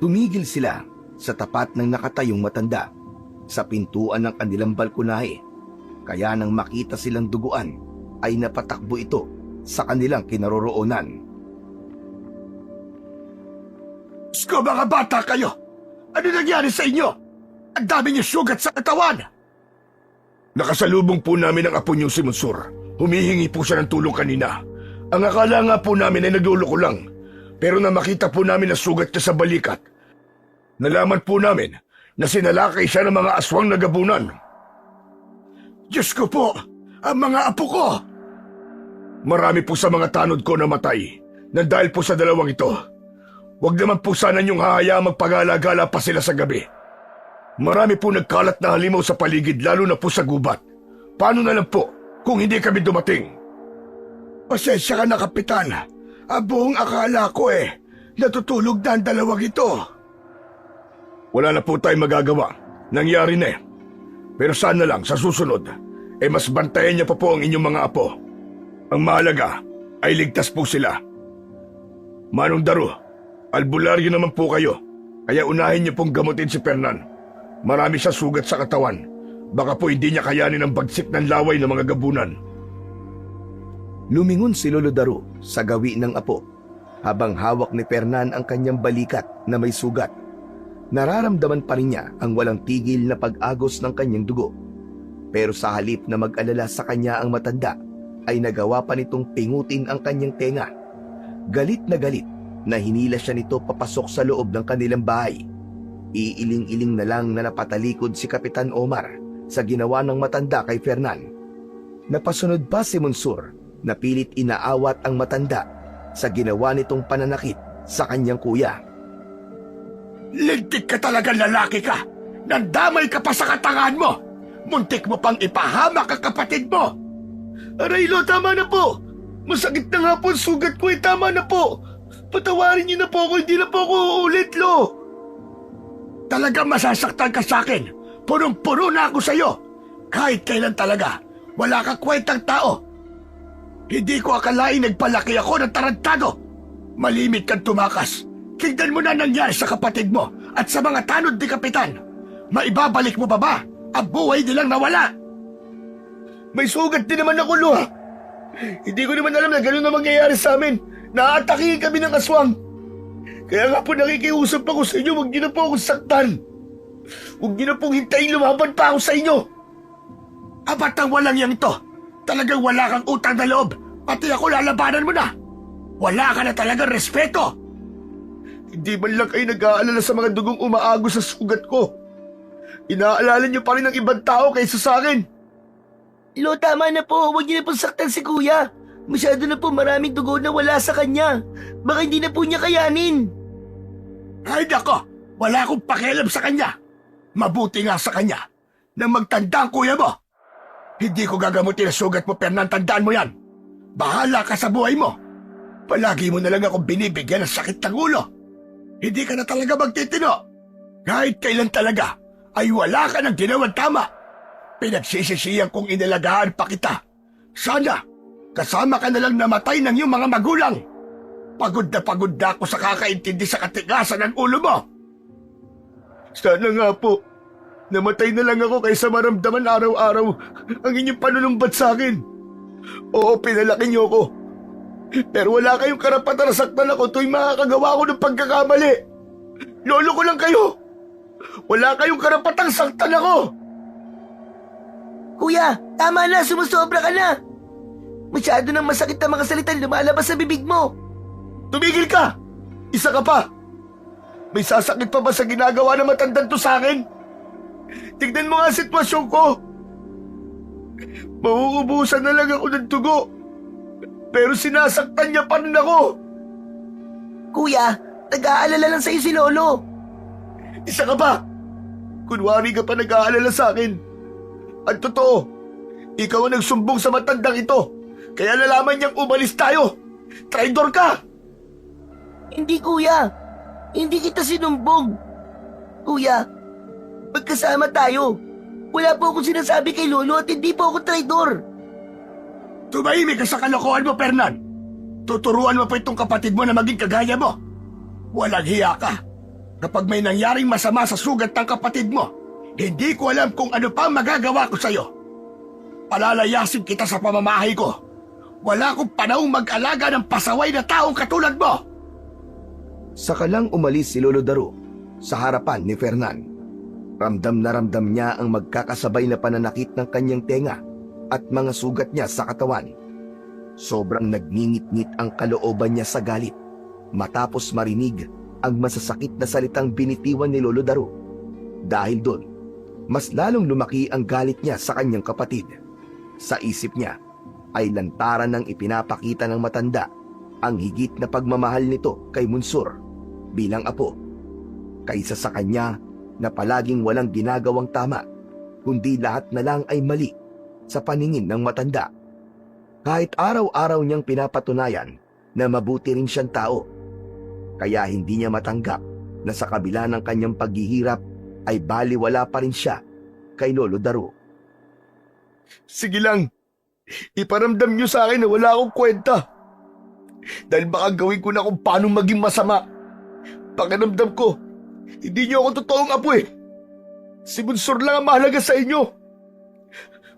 Tumigil sila sa tapat ng nakatayong matanda sa pintuan ng kanilang balkonahe, kaya nang makita silang duguan ay napatakbo ito sa kanilang kinaroroonan. Sko, mga bata kayo! Ano nangyari sa inyo? Ang dami niyo sugat sa katawan! Nakasalubong po namin ang apo niyong si Monsur. Humihingi po siya ng tulong kanina. Ang akala nga po namin ay nagluloko lang. Pero na makita po namin ang sugat niya sa balikat, nalaman po namin na sinalakay siya ng mga aswang na gabunan. Diyos ko po! Ang mga apo ko! Marami po sa mga tanod ko na matay nang dahil po sa dalawang ito. Huwag naman po sana niyong hahayaang magpagala-gala pa sila sa gabi. Marami po nagkalat na halimaw sa paligid, lalo na po sa gubat. Paano na lang po kung hindi kami dumating? Pasensya ka na, Kapitan. Ang buong akala ko natutulog na ang dalawang ito. Wala na po tayong magagawa. Nangyari na eh. Pero sana lang sa susunod, mas bantayan niya pa po ang inyong mga apo. Ang mahalaga ay ligtas po sila. Manong Daro, albularyo naman po kayo, kaya unahin niyo pong gamutin si Fernan. Marami siya sugat sa katawan. Baka po hindi niya kayanin ang bagsik ng laway ng mga gabunan. Lumingon si Lolo Daro sa gawi ng apo habang hawak ni Fernan ang kanyang balikat na may sugat. Nararamdaman pa rin niya ang walang tigil na pag-agos ng kanyang dugo. Pero sa halip na mag-alala sa kanya ang matanda, ay nagawa pa nitong pingutin ang kanyang tenga. Galit na hinila siya nito papasok sa loob ng kanilang bahay. Iiling-iling na lang na napatalikod si Kapitan Omar sa ginawa ng matanda kay Fernan. Napasunod pa si Monsur na pilit inaawat ang matanda sa ginawa nitong pananakit sa kanyang kuya. Lintik ka talagang lalaki ka! Nandamay ka pa sa katangahan mo! Muntik mo pang ipahamak ang kapatid mo! Aray, Lo, tama na po! Masakit na nga po ang sugat ko, tama na po! Patawarin niyo na po ako, hindi na po ako uulit, Lo! Talagang masasaktan ka sa akin. Punong-puno na ako sa'yo. Kahit kailan talaga, wala ka kwentang tao. Hindi ko akalain nagpalaki ako ng tarantado. Malimit kang tumakas. Tignan mo na nangyari sa kapatid mo at sa mga tanod ni Kapitan. Maibabalik mo pa ba ang buhay nilang nawala? May sugat din naman ako, Lo. Hindi ko naman alam na gano'n na mangyayari sa amin. Naatakihin kami ng aswang. Kaya nga po nakikiusap ako sa inyo, huwag niyo na po akong saktan. Huwag niyo na pong hintayin lumaban pa ako sa inyo. Abatang walang yang ito. Talagang wala kang utang na loob. Pati ako lalabanan mo na. Wala ka na talagang respeto. Hindi man lang kayo nag-aalala sa mga dugong umaagos sa sugat ko. Inaalala niyo pa rin ang ibang tao kaysa sa akin. Lo, tama na po. Huwag niyo na pong saktan si Kuya. Masyado na po maraming dugo na wala sa kanya. Baka hindi na po niya kayanin. Ay nako, wala akong pakialam sa kanya. Mabuti nga sa kanya na magtanda ang kuya mo. Hindi ko gagamutin ang sugat mo, Fernan, tandaan mo yan. Bahala ka sa buhay mo. Palagi mo na lang akong binibigyan ng sakit ng ulo. Hindi ka na talaga magtitino. Kahit kailan talaga, ay wala ka ng ginawang tama. Pinagsisisiyan kong inalagaan pa kita. Sana, kasama ka na lang namatay ng iyong mga magulang. Pagod na ako sa kakaintindi sa katigasan ng ulo mo. Sana nga po, namatay na lang ako kaysa maramdaman araw-araw ang inyong panunumbat sa akin. Oo, pinalaki niyo ako. Pero wala kayong karapatan na saktan ako tuwing makakagawa ko ng pagkakamali. Lolo ko lang kayo. Wala kayong karapatang saktan ako. Kuya, tama na, sumusobra ka na. Masyado nang masakit ang mga salita lumalabas sa bibig mo. Tumigil ka! Isa ka pa! May sasakit pa ba sa ginagawa ng matandang to sa akin? Tignan mo nga ang sitwasyon ko. Mauubusan na lang ako ng dugo. Pero sinasaktan niya pa rin ako. Kuya, nag-aalala lang sa'yo si Lolo. Isa ka pa! Kunwari ka pa nag-aalala sa akin. Ang totoo, ikaw ang nagsumbong sa matandang ito. Kaya nalaman niyang umalis tayo. Traidor ka! Hindi, Kuya. Hindi kita sinumbong. Kuya, magkasama tayo. Wala po akong sinasabi kay Lolo at hindi po ako traidor. Tumahimik ka sa kalokohan mo, Fernan. Tuturuan mo pa itong kapatid mo na maging kagaya mo. Walang hiya ka. Kapag may nangyaring masama sa sugat ng kapatid mo, hindi ko alam kung ano pa magagawa ko sa'yo. Palalayasin kita sa pamamahay ko. Wala akong panahong mag-alaga ng pasaway na taong katulad mo. Saka lang umalis si Lolo Daro sa harapan ni Fernan. Ramdam na ramdam niya ang magkakasabay na pananakit ng kanyang tenga at mga sugat niya sa katawan. Sobrang nagngingit-ngit ang kalooban niya sa galit matapos marinig ang masasakit na salitang binitiwan ni Lolo Daro. Dahil doon, mas lalong lumaki ang galit niya sa kanyang kapatid. Sa isip niya ay lantaran ng ipinapakita ng matanda ang higit na pagmamahal nito kay Munsur bilang apo, kaysa sa kanya na palaging walang ginagawang tama, kundi lahat na lang ay mali sa paningin ng matanda. Kahit araw-araw niyang pinapatunayan na mabuti rin siyang tao, kaya hindi niya matanggap na sa kabila ng kanyang paghihirap ay baliwala pa rin siya kay Lolo Daro. Sige lang, iparamdam niyo sa akin na wala akong kwenta. Dahil baka gawin ko na kung paano maging masama. Pakiramdam ko, hindi niyo ako totoong apo eh. Si Bunsor lang ang mahalaga sa inyo.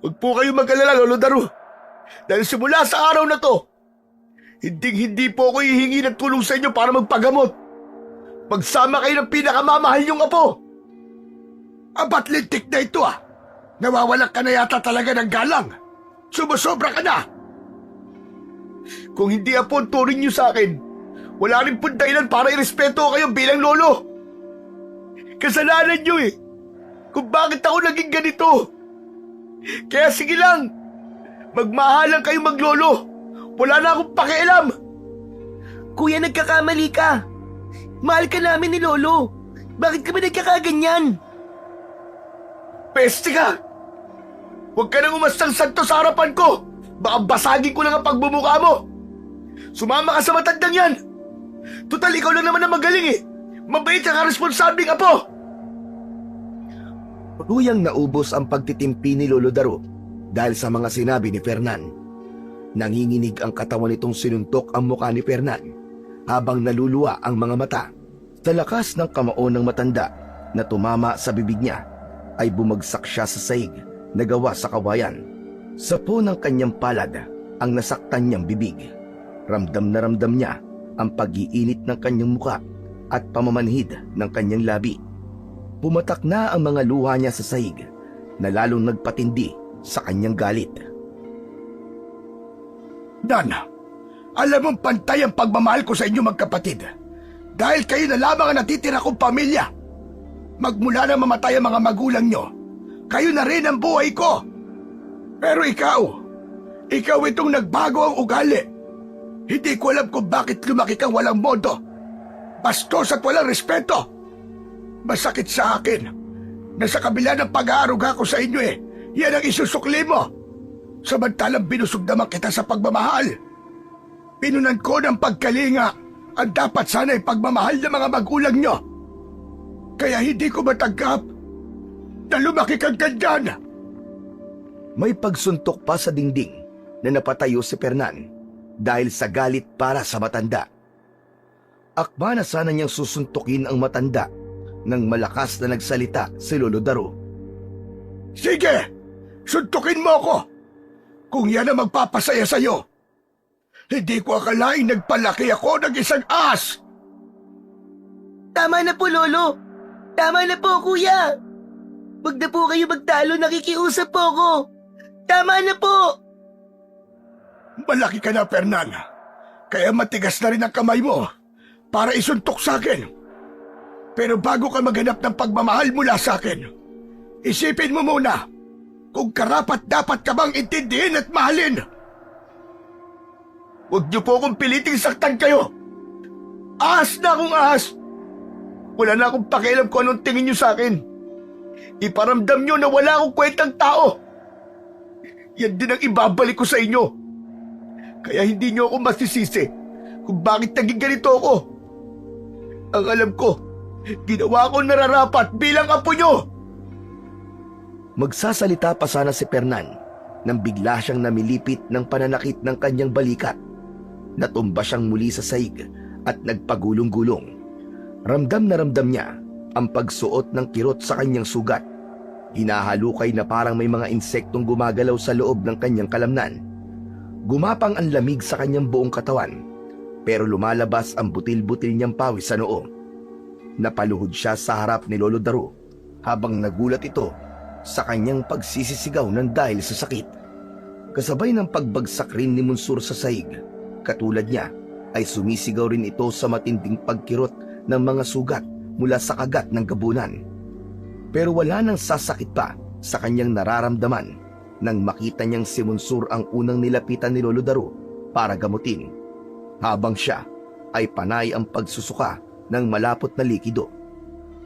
Huwag po kayo mag-alala, Lolo Daro. Dahil simula sa araw na to, hindi po ako hihingi ng tulong sa inyo para magpagamot. Magsama kayo ng pinakamamahal niyong apo. Abat lintik na ito ah. Nawawalan ka na yata talaga ng galang. Sumusobra ka na. Kung hindi apo ang turing niyo sa akin, wala rin pong dahilan para irespeto kayo bilang lolo. Kasalanan niyo eh, kung bakit ako naging ganito. Kaya sige lang, magmahalan kayo maglolo. Wala na akong pakialam. Kuya, nagkakamali ka. Mahal ka namin ni Lolo. Bakit ka ba nagkakaganyan? Peste ka! Huwag ka nang umastang santo sa harapan ko. Baka basagin ko lang ang pagbumuka mo. Sumama ka sa matandang yan. Tutal, ikaw lang naman ang magaling eh. Mabait ang responsabling apo. Tuluyang naubos ang pagtitimpi ni Lolo Daro dahil sa mga sinabi ni Fernan. Nanginginig ang katawan nitong sinuntok ang mukha ni Fernan habang naluluwa ang mga mata. Sa lakas ng kamao ng matanda na tumama sa bibig niya ay bumagsak siya sa sahig na gawa sa kawayan. Sa po ng kanyang palad ang nasaktan niyang bibig. Ramdam na ramdam niya ang pag-iinit ng kanyang muka at pamamanhid ng kanyang labi. Pumatak na ang mga luha niya sa sahig na lalong nagpatindi sa kanyang galit. Dan, alam mong pantay ang pagmamahal ko sa inyo magkapatid. Dahil kayo na lamang ang natitira kong pamilya. Magmula na mamatay ang mga magulang nyo, kayo na rin ang buhay ko. Pero ikaw itong nagbago ang ugali. Hindi ko alam kung bakit lumaki kang walang modo. Bastos at walang respeto. Masakit sa akin na sa kabila ng pag-aaruga ko sa inyo yan ang isusukli mo. Samantalang binusog naman kita sa pagmamahal. Pinunan ko ng pagkalinga ang dapat sana ay pagmamahal ng mga magulang nyo. Kaya hindi ko matanggap na lumaki kang ganyan. May pagsuntok pa sa dingding na napatayo si Fernan dahil sa galit para sa matanda. Akma na sana niyang susuntukin ang matanda nang malakas na nagsalita si Lolo Daro. Sige, suntukin mo ako. Kung yan ang magpapasaya sa'yo. Hindi ko akalaing nagpalaki ako ng isang ahas. Tama na po, Lolo. Tama na po, Kuya. Huwag na po kayo magtalo, nakikiusap po ako. Tama na po. Malaki ka na, Fernan. Kaya matigas na rin ang kamay mo para isuntok sa akin. Pero bago ka maghanap ng pagmamahal mula sa akin, isipin mo muna kung karapat-dapat ka bang intindihin at mahalin. Huwag niyo po akong piliting saktan kayo. Ahas na akong ahas. Wala na akong pakialam kung anong tingin niyo sa akin. Iparamdam niyo na wala akong kwentang tao. Yan din ang ibabalik ko sa inyo. Kaya hindi niyo ako masisisi kung bakit naging ganito ako. Ang alam ko, ginawa ko nararapat bilang apo niyo. Magsasalita pa sana si Fernan nang bigla siyang namilipit ng pananakit ng kanyang balikat. Natumba siyang muli sa sahig at nagpagulong-gulong. Ramdam na ramdam niya ang pagsuot ng kirot sa kanyang sugat. Hinahalukay na parang may mga insektong gumagalaw sa loob ng kanyang kalamnan. Gumapang ang lamig sa kanyang buong katawan, pero lumalabas ang butil-butil niyang pawis sa noo. Napaluhod siya sa harap ni Lolo Daro habang nagulat ito sa kanyang pagsisisigaw ng dahil sa sakit. Kasabay ng pagbagsak rin ni Monsur sa sahig, katulad niya ay sumisigaw rin ito sa matinding pagkirot ng mga sugat mula sa kagat ng gabunan. Pero wala nang sasakit pa sa kanyang nararamdaman nang makita niyang si Monsur ang unang nilapitan ni Lolo Daro para gamutin, habang siya ay panay ang pagsusuka ng malapot na likido.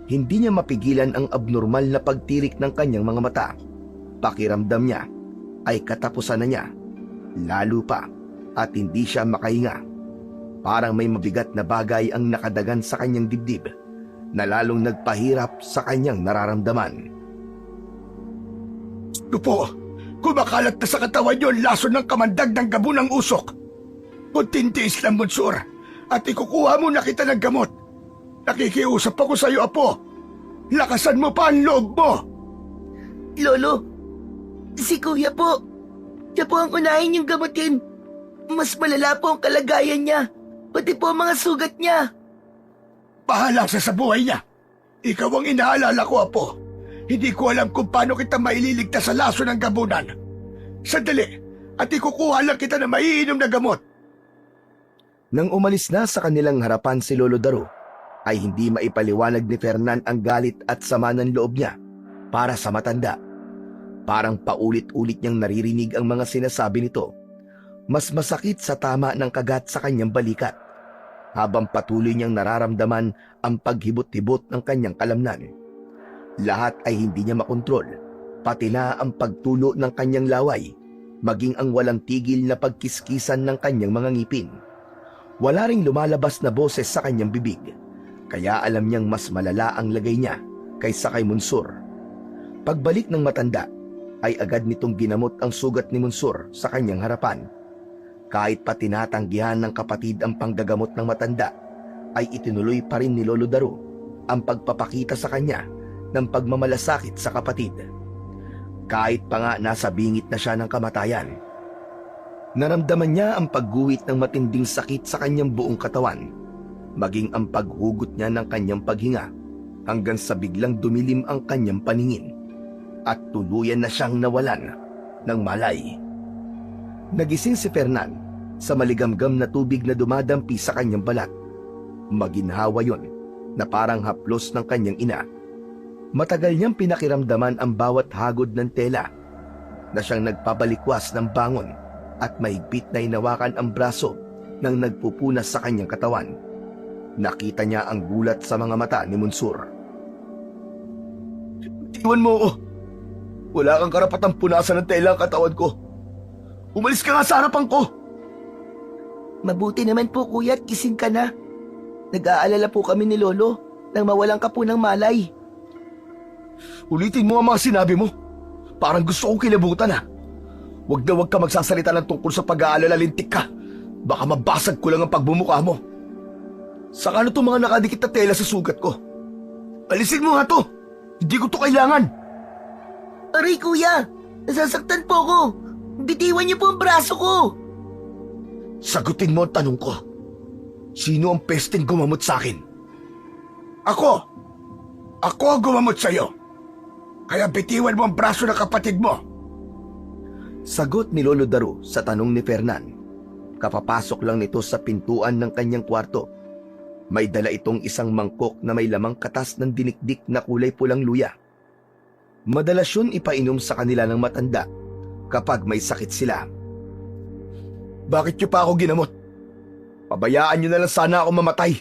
Hindi niya mapigilan ang abnormal na pagtirik ng kanyang mga mata. Pakiramdam niya ay katapusan na niya, lalo pa, at hindi siya makahinga. Parang may mabigat na bagay ang nakadagan sa kanyang dibdib na lalong nagpahirap sa kanyang nararamdaman. Lupo, kumakalat na sa katawan niyo ang lason ng kamandag ng gabunang usok. Kuntintiis lang, Monsur, at ikukuha mo na kita ng gamot. Nakikiusap ako sa iyo, Apo. Lakasan mo pa ang loob mo. Lolo, si Kuya po. Siya po ang unahin niyong gamutin. Mas malala po ang kalagayan niya, pati po ang mga sugat niya. Bahala siya sa buhay niya. Ikaw ang inaalala ko, Apo. Hindi ko alam kung paano kita maililigtas sa laso ng gabunan. Sandali, at ikukuha lang kita na maiinom na gamot. Nang umalis na sa kanilang harapan si Lolo Daro, ay hindi maipaliwanag ni Fernan ang galit at sama ng loob niya para sa matanda. Parang paulit-ulit niyang naririnig ang mga sinasabi nito. Mas masakit sa tama ng kagat sa kanyang balikat, habang patuloy niyang nararamdaman ang paghibot-hibot ng kanyang kalamnan. Lahat ay hindi niya makontrol, pati na ang pagtulo ng kanyang laway, maging ang walang tigil na pagkiskisan ng kanyang mga ngipin. Wala ring lumalabas na boses sa kanyang bibig, kaya alam niyang mas malala ang lagay niya kaysa kay Monsur. Pagbalik ng matanda, ay agad nitong ginamot ang sugat ni Monsur sa kanyang harapan. Kahit pa tinatanggihan ng kapatid ang panggagamot ng matanda, ay itinuloy pa rin ni Lolo Daro ang pagpapakita sa kanya ng pagmamalasakit sa kapatid. Kahit pa nga nasa bingit na siya ng kamatayan, naramdaman niya ang pagguhit ng matinding sakit sa kanyang buong katawan, maging ang paghugot niya ng kanyang paghinga, hanggang sa biglang dumilim ang kanyang paningin at tuluyan na siyang nawalan ng malay. Nagising si Fernan sa maligamgam na tubig na dumadampi sa kanyang balat. Maginhawa yon na parang haplos ng kanyang ina. Matagal niyang pinakiramdaman ang bawat hagod ng tela, na siyang nagpabalikwas ng bangon at mahigpit na hinawakan ang braso ng nagpupunas sa kanyang katawan. Nakita niya ang gulat sa mga mata ni Monsur. Iwan mo ako. Wala kang karapatang punasan ng tela ang katawan ko. Umalis ka nga sa harapan ko. Mabuti naman po, Kuya, at gising ka na. Nag-aalala po kami ni Lolo nang mawalan ka po ng malay. Ulitin mo ang mga sinabi mo. Parang gusto kong kilabutan ha. Huwag na huwag ka magsasalita ng tungkol sa pag-aalala, lintik ka. Baka mabasag ko lang ang pagbumuka mo. Saka ano itong mga nakadikit na tela sa sugat ko? Alisin mo nga to. Hindi ko to kailangan. Aray, Kuya! Nasasaktan po ako! Bitiwan niyo po ang braso ko! Sagutin mo ang tanong ko. Sino ang pesteng gumamot sa akin? Ako! Ako ang gumamot sa'yo. Kaya bitiwan mo ang braso ng kapatid mo. Sagot ni Lolo Daro sa tanong ni Fernan. Kapapasok lang nito sa pintuan ng kanyang kwarto. May dala itong isang mangkok na may lamang katas ng dinikdik na kulay pulang luya. Madalas yun ipainom sa kanila ng matanda kapag may sakit sila. Bakit niyo pa ako ginamot? Pabayaan niyo na lang sana ako mamatay.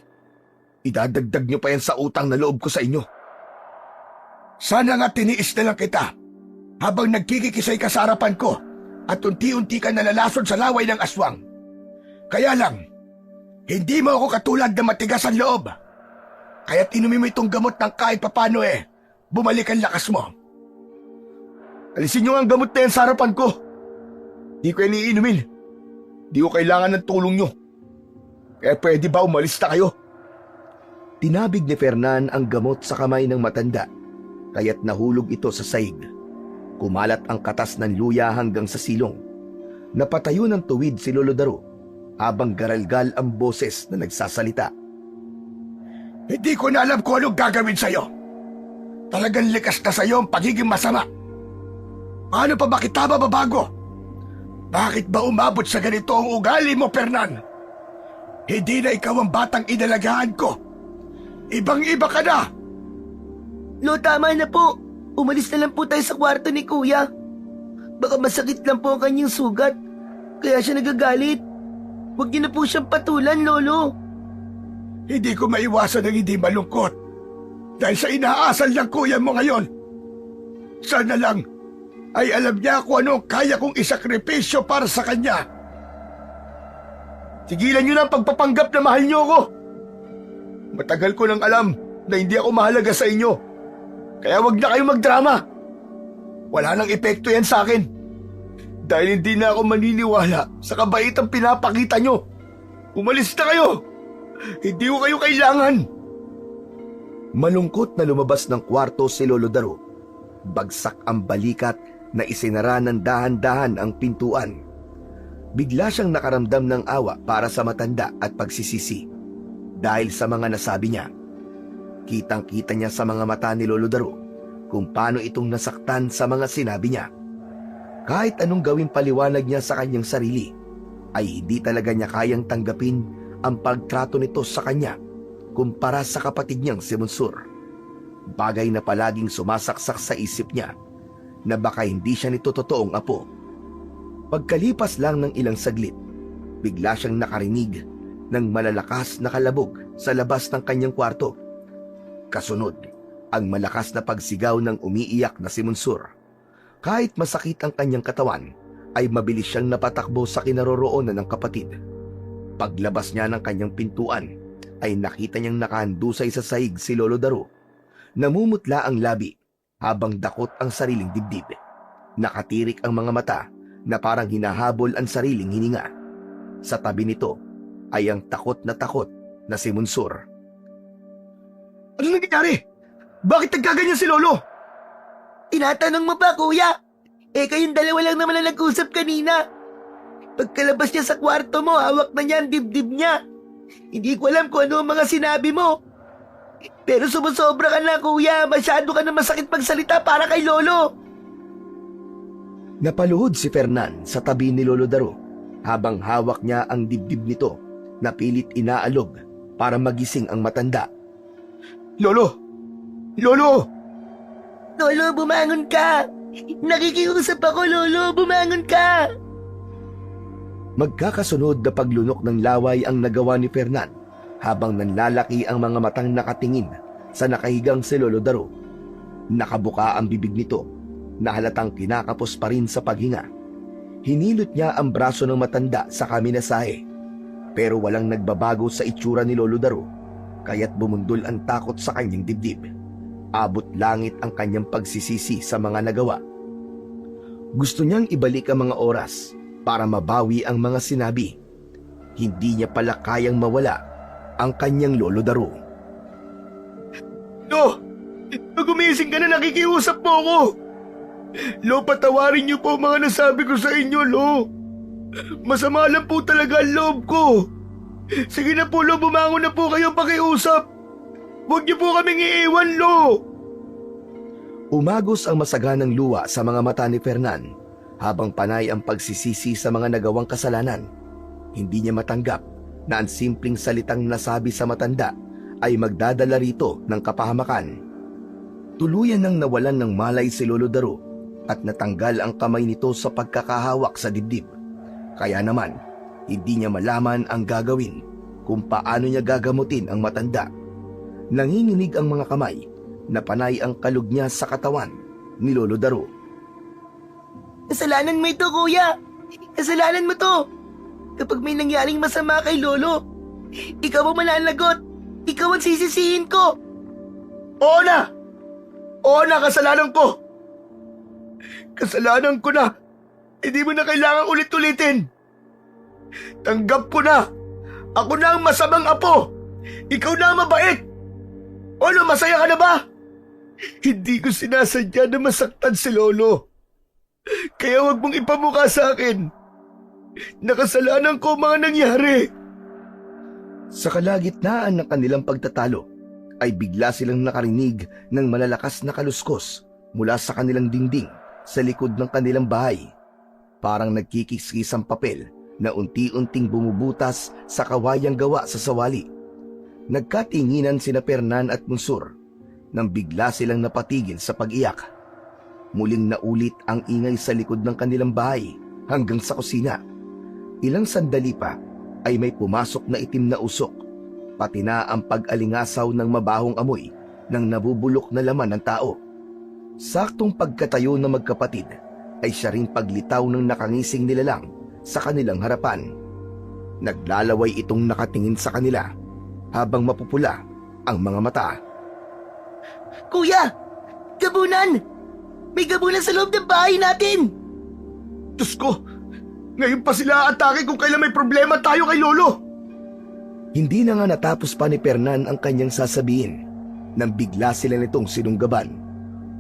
Idadagdag niyo pa yan sa utang na loob ko sa inyo. Sana nga tiniis na lang kita habang nagkikikisay ka sa harapan ko at unti-unti ka nalalason sa laway ng aswang. Kaya lang, hindi mo ako katulad na matigas ang loob. Kaya't inumin mo itong gamot ng kahit papano bumalik ang lakas mo. Alisin niyo ang gamot na yan sa harapan ko. Di ko yan iinumin. Di ko kailangan ng tulong niyo. Kaya pwede ba umalis na kayo? Tinabig ni Fernan ang gamot sa kamay ng matanda, kaya't nahulog ito sa saig. Kumalat ang katas ng luya hanggang sa silong. Napatayo ng tuwid si Lolo Daro habang garalgal ang boses na nagsasalita. Hindi ko na alam kung anong gagawin sa'yo. Talagang likas na sa'yo ang pagiging masama. Paano pa ba kita mababago? Bakit ba umabot sa ganito ang ugali mo, Fernan? Hindi na ikaw ang batang inalagaan ko. Ibang-iba ka na! Lo, tama na po. Umalis na lang po tayo sa kwarto ni Kuya. Baka masakit lang po ang kanyang sugat. Kaya siya nagagalit. Huwag niyo na po siyang patulan, Lolo. Hindi ko maiwasan ng hindi malungkot. Dahil sa inaasal ng kuya mo ngayon. Sana lang ay alam niya kung ano kaya kong isakripisyo para sa kanya. Tigilan niyo na ang pagpapanggap na mahal niyo ako. Matagal ko nang alam na hindi ako mahalaga sa inyo. Kaya wag na kayong magdrama. Wala nang epekto yan sa akin. Dahil hindi na ako maniniwala sa kabaitang pinapakita nyo. Umalis na kayo. Hindi ko kayo kailangan. Malungkot na lumabas ng kwarto si Lolo Daro. Bagsak ang balikat na isinara ng dahan-dahan ang pintuan. Bigla siyang nakaramdam ng awa para sa matanda at pagsisisi. Dahil sa mga nasabi niya. Kitang-kita niya sa mga mata ni Lolo Daro kung paano itong nasaktan sa mga sinabi niya. Kahit anong gawing paliwanag niya sa kanyang sarili, ay hindi talaga niya kayang tanggapin ang pagtrato nito sa kanya kumpara sa kapatid niyang si Monsur. Bagay na palaging sumasaksak sa isip niya na baka hindi siya nito totoong apo. Pagkalipas lang ng ilang saglit, bigla siyang nakarinig ng malalakas na kalabog sa labas ng kanyang kwarto. Kasunod, ang malakas na pagsigaw ng umiiyak na si Monsur. Kahit masakit ang kanyang katawan, ay mabilis siyang napatakbo sa kinaroroonan ng kapatid. Paglabas niya ng kanyang pintuan, ay nakita niyang nakahandusay sa sahig si Lolo Daro. Namumutla ang labi habang dakot ang sariling dibdib. Nakatirik ang mga mata na parang hinahabol ang sariling hininga. Sa tabi nito ay ang takot na si Monsur. Ano nangyayari? Bakit nagkaganyan si Lolo? Tinatanong mo ba, Kuya? Kayong dalawa lang naman na nag-usap kanina. Pagkalabas niya sa kwarto mo, hawak na niya ang dibdib niya. Hindi ko alam kung ano ang mga sinabi mo. Pero sumusobra ka na, Kuya. Masyado ka na masakit pagsalita para kay Lolo. Napaluhod si Fernan sa tabi ni Lolo Daro habang hawak niya ang dibdib nito na pilit inaalog para magising ang matanda. Lolo! Lolo! Lolo, bumangon ka. Nakikiusap ako, Lolo. Bumangon ka. Magkakasunod na paglunok ng laway ang nagawa ni Fernan habang nanlalaki ang mga matang nakatingin sa nakahigang si Lolo Daro. Nakabuka ang bibig nito na halatang kinakapos pa rin sa paghinga. Hinilot niya ang braso ng matanda sa kaminasahe pero walang nagbabago sa itsura ni Lolo Daro kaya't bumundol ang takot sa kanyang dibdib. Abot langit ang kanyang pagsisisi sa mga nagawa. Gusto niyang ibalik ang mga oras para mabawi ang mga sinabi. Hindi niya pala kayang mawala ang kanyang Lolo Daro. Lo! Gumising ka na, nakikiusap po ako! Lo, patawarin niyo po mga nasabi ko sa inyo, Lo! Masama lang po talaga ang loob ko! Sige na po, Lo, bumangon na po kayo pakiusap! Huwag niyo po kaming iiwan, Lo! Umagos ang masaganang luha sa mga mata ni Fernan habang panay ang pagsisisi sa mga nagawang kasalanan. Hindi niya matanggap na ang simpleng salitang nasabi sa matanda ay magdadala rito ng kapahamakan. Tuluyan nang nawalan ng malay si Lolo Daro at natanggal ang kamay nito sa pagkakahawak sa dibdib. Kaya naman, hindi niya malaman ang gagawin kung paano niya gagamutin ang matanda. Nanginginig ang mga kamay na panay ang kalug niya sa katawan ni Lolo Daro. Kasalanan mo ito, Kuya. Kasalanan mo to. Kapag may nangyaring masama kay Lolo, ikaw ang mananagot. Ikaw ang sisisihin ko. Oo na! Oo na, kasalanan ko! Kasalanan ko na. Hindi mo na kailangan ulit-ulitin. Tanggap ko na. Ako na ang masamang apo. Ikaw na ang mabait. Ano, masaya ka na ba? Hindi ko sinasadya na masaktan si Lolo. Kaya wag mong ipamukha sa akin. Nakasalanan ko ang mga nangyari. Sa kalagitnaan ng kanilang pagtatalo, ay bigla silang nakarinig ng malalakas na kaluskos mula sa kanilang dingding sa likod ng kanilang bahay. Parang nagkikiskis ang papel na unti-unting bumubutas sa kawayang gawa sa sawali. Nagkatinginan sina Fernan at Munsur nang bigla silang napatigil sa pag-iyak. Muling naulit ang ingay sa likod ng kanilang bahay hanggang sa kusina. Ilang sandali pa ay may pumasok na itim na usok, pati na ang pag-alingasaw ng mabahong amoy ng nabubulok na laman ng tao. Saktong pagkatayo ng magkapatid ay siya ring paglitaw ng nakangising nilalang sa kanilang harapan. Naglalaway itong nakatingin sa kanila habang mapupula ang mga mata. Kuya! Gabunan! May gabunan sa loob ng bahay natin! Diyos ko! Ngayon pa sila atake kung kailan may problema tayo kay Lolo! Hindi na nga natapos pa ni Fernan ang kanyang sasabihin nang bigla sila nitong sinunggaban.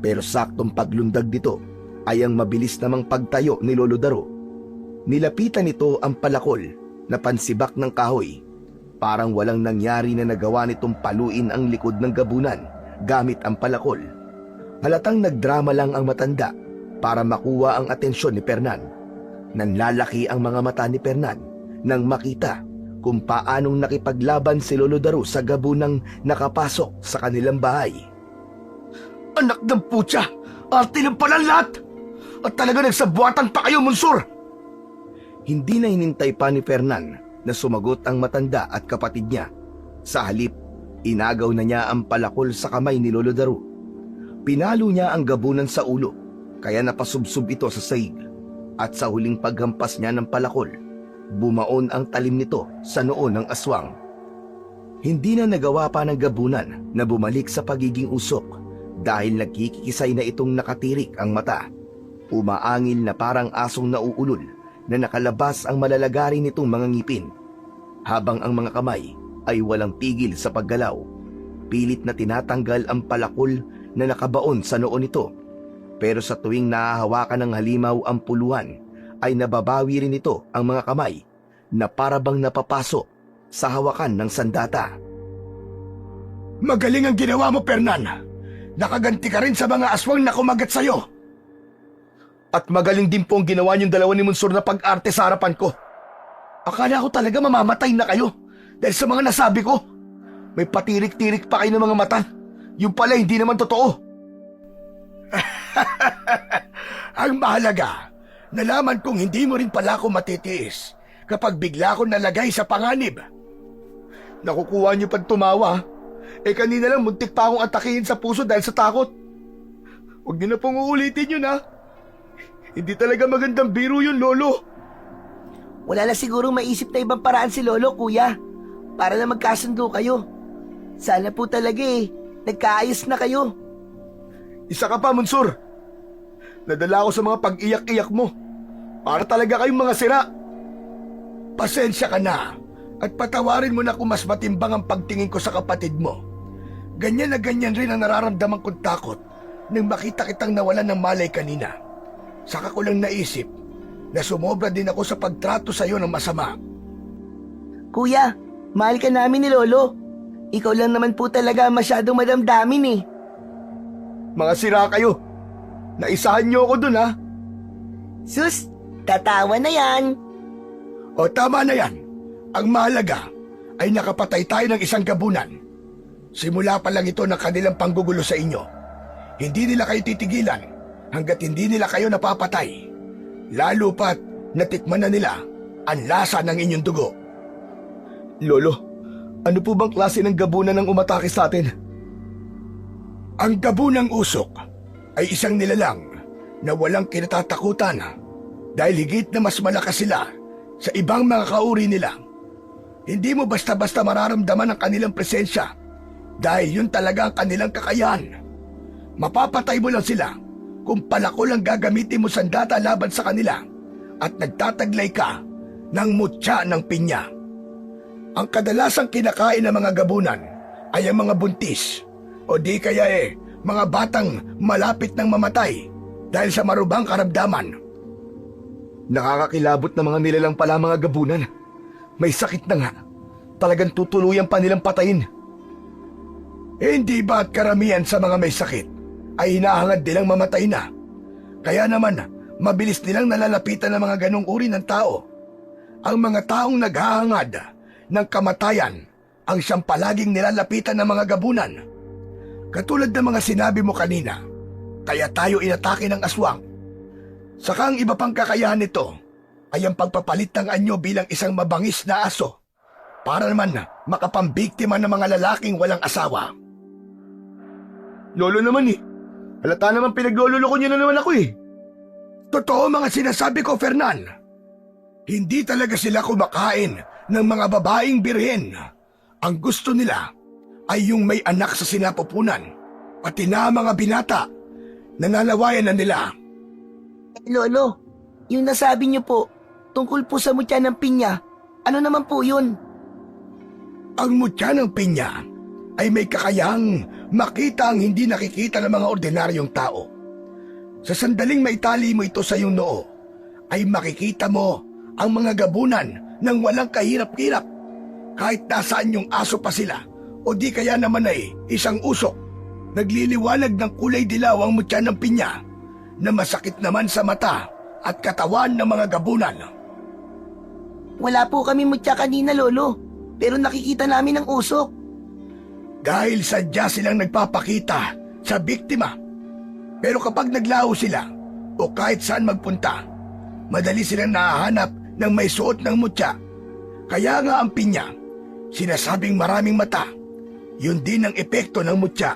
Pero saktong paglundag dito ay ang mabilis namang pagtayo ni Lolo Daro. Nilapitan nito ang palakol na pansibak ng kahoy. Parang walang nangyari na nagawa nitong paluin ang likod ng gabunan gamit ang palakol. Halatang nagdrama lang ang matanda para makuha ang atensyon ni Fernan. Nanlalaki ang mga mata ni Fernan nang makita kung paanong nakipaglaban si Lolo Daro sa gabunang nakapasok sa kanilang bahay. Anak ng putya! Arte ng palang lahat! At talaga nagsabuatan pa kayo, Munsur! Hindi na hinintay pa ni Fernan na sumagot ang matanda at kapatid niya. Sa halip, inagaw na niya ang palakol sa kamay ni Lolo Daro. Pinalo niya ang gabunan sa ulo, kaya napasubsob ito sa sahig. At sa huling paghampas niya ng palakol, bumaon ang talim nito sa noo ng aswang. Hindi na nagawa pa ng gabunan na bumalik sa pagiging usok dahil nagkikisay na itong nakatirik ang mata. Umaangil na parang asong nauulol na nakalabas ang malalagari nitong mga ngipin, habang ang mga kamay ay walang tigil sa paggalaw. Pilit na tinatanggal ang palakol na nakabaon sa noo nito. Pero sa tuwing nahahawakan ng halimaw ang puluhan, ay nababawi rin ito ang mga kamay na parabang napapasok sa hawakan ng sandata. Magaling ang ginawa mo, Fernan! Nakaganti ka rin sa mga aswang na kumagat sa'yo! At magaling din po ang ginawa niyong dalawa ni Munsur na pag-arte sa harapan ko. Akala ko talaga mamamatay na kayo dahil sa mga nasabi ko. May patirik-tirik pa kayo ng mga mata. Yung pala hindi naman totoo. Ang mahalaga, nalaman kong hindi mo rin pala ako matitiis kapag bigla ko nalagay sa panganib. Nakukuha niyo pag tumawa. Kanina lang muntik pa akong atakihin sa puso dahil sa takot. Huwag niyo na pong uulitin yun, ha? Hindi talaga magandang biro yun, Lolo. Wala na siguro maisip na ibang paraan si Lolo, Kuya. Para na magkasundo kayo. Sana po talaga nagkaayos na kayo. Isa ka pa, Munsur. Nadala ako sa mga pag-iyak-iyak mo. Para talaga kayong mga sira. Pasensya ka na at patawarin mo na kung mas matimbang ang pagtingin ko sa kapatid mo. Ganyan na ganyan rin ang nararamdaman kong takot nang makita kitang nawalan ng malay kanina. Saka ko lang naisip na sumobra din ako sa pagtrato sa iyo ng masama. Kuya, mahal ka namin ni Lolo. Ikaw lang naman po talaga masyadong madamdamin. Mga sira kayo. Naisahan niyo ako dun, ha? Sus, tatawa na yan. O tama na yan. Ang mahalaga ay nakapatay tayo ng isang gabunan. Simula pa lang ito ng kanilang panggugulo sa inyo. Hindi nila kayo titigilan hanggat hindi nila kayo napapatay. Lalo pat natikman na nila ang lasa ng inyong dugo. Lolo, ano po bang klase ng gabunan ang umatake sa atin? Ang gabunang usok ay isang nilalang na walang kinatatakutan dahil higit na mas malakas sila sa ibang mga kauri nila. Hindi mo basta-basta mararamdaman ang kanilang presensya dahil yun talaga ang kanilang kakayahan. Mapapatay mo lang sila kung palakol ang gagamitin mo sandata laban sa kanila at nagtataglay ka ng mutya ng pinya. Ang kadalasang kinakain ng mga gabunan ay ang mga buntis o di kaya mga batang malapit ng mamatay dahil sa marubang karamdaman. Nakakakilabot na mga nilalang pala mga gabunan. May sakit na nga. Talagang tutuluyan pa nilang patayin. Hindi ba at karamihan sa mga may sakit ay hinahangad nilang mamatay na? Kaya naman, mabilis nilang nalalapitan ng mga ganong uri ng tao. Ang mga taong naghahangad ng kamatayan ang siyang palaging nilalapitan ng mga gabunan. Katulad ng mga sinabi mo kanina, kaya tayo inatake ng aswang. Saka ang iba pang kakayahan nito ay ang pagpapalit ng anyo bilang isang mabangis na aso para naman makapambiktima ng mga lalaking walang asawa. Lolo naman Halata naman pinaglololoko niyo na naman ako Totoo mga sinasabi ko, Fernan. Hindi talaga sila kumakain ng mga babaeng birhen. Ang gusto nila ay yung may anak sa sinapupunan, pati na mga binata na nalawayan na nila. Lolo, yung nasabi niyo po, tungkol po sa mutya ng pinya, ano naman po yun? Ang mutya ng pinya ay may kakayahang makita ang hindi nakikita ng mga ordinaryong tao. Sa sandaling maitali mo ito sa iyong noo, ay makikita mo ang mga gabunan ng walang kahirap-hirap. Kahit nasaan yung aso pa sila, o di kaya naman ay isang usok, nagliliwanag ng kulay dilaw ang mutya ng pinya na masakit naman sa mata at katawan ng mga gabunan. Wala po kami mutya kanina, Lolo, pero nakikita namin ang usok. Dahil sadya silang nagpapakita sa biktima. Pero kapag naglaho sila o kahit saan magpunta, madali silang nahahanap ng may suot ng mutya. Kaya nga ang pinya, sinasabing maraming mata, yun din ang epekto ng mutya.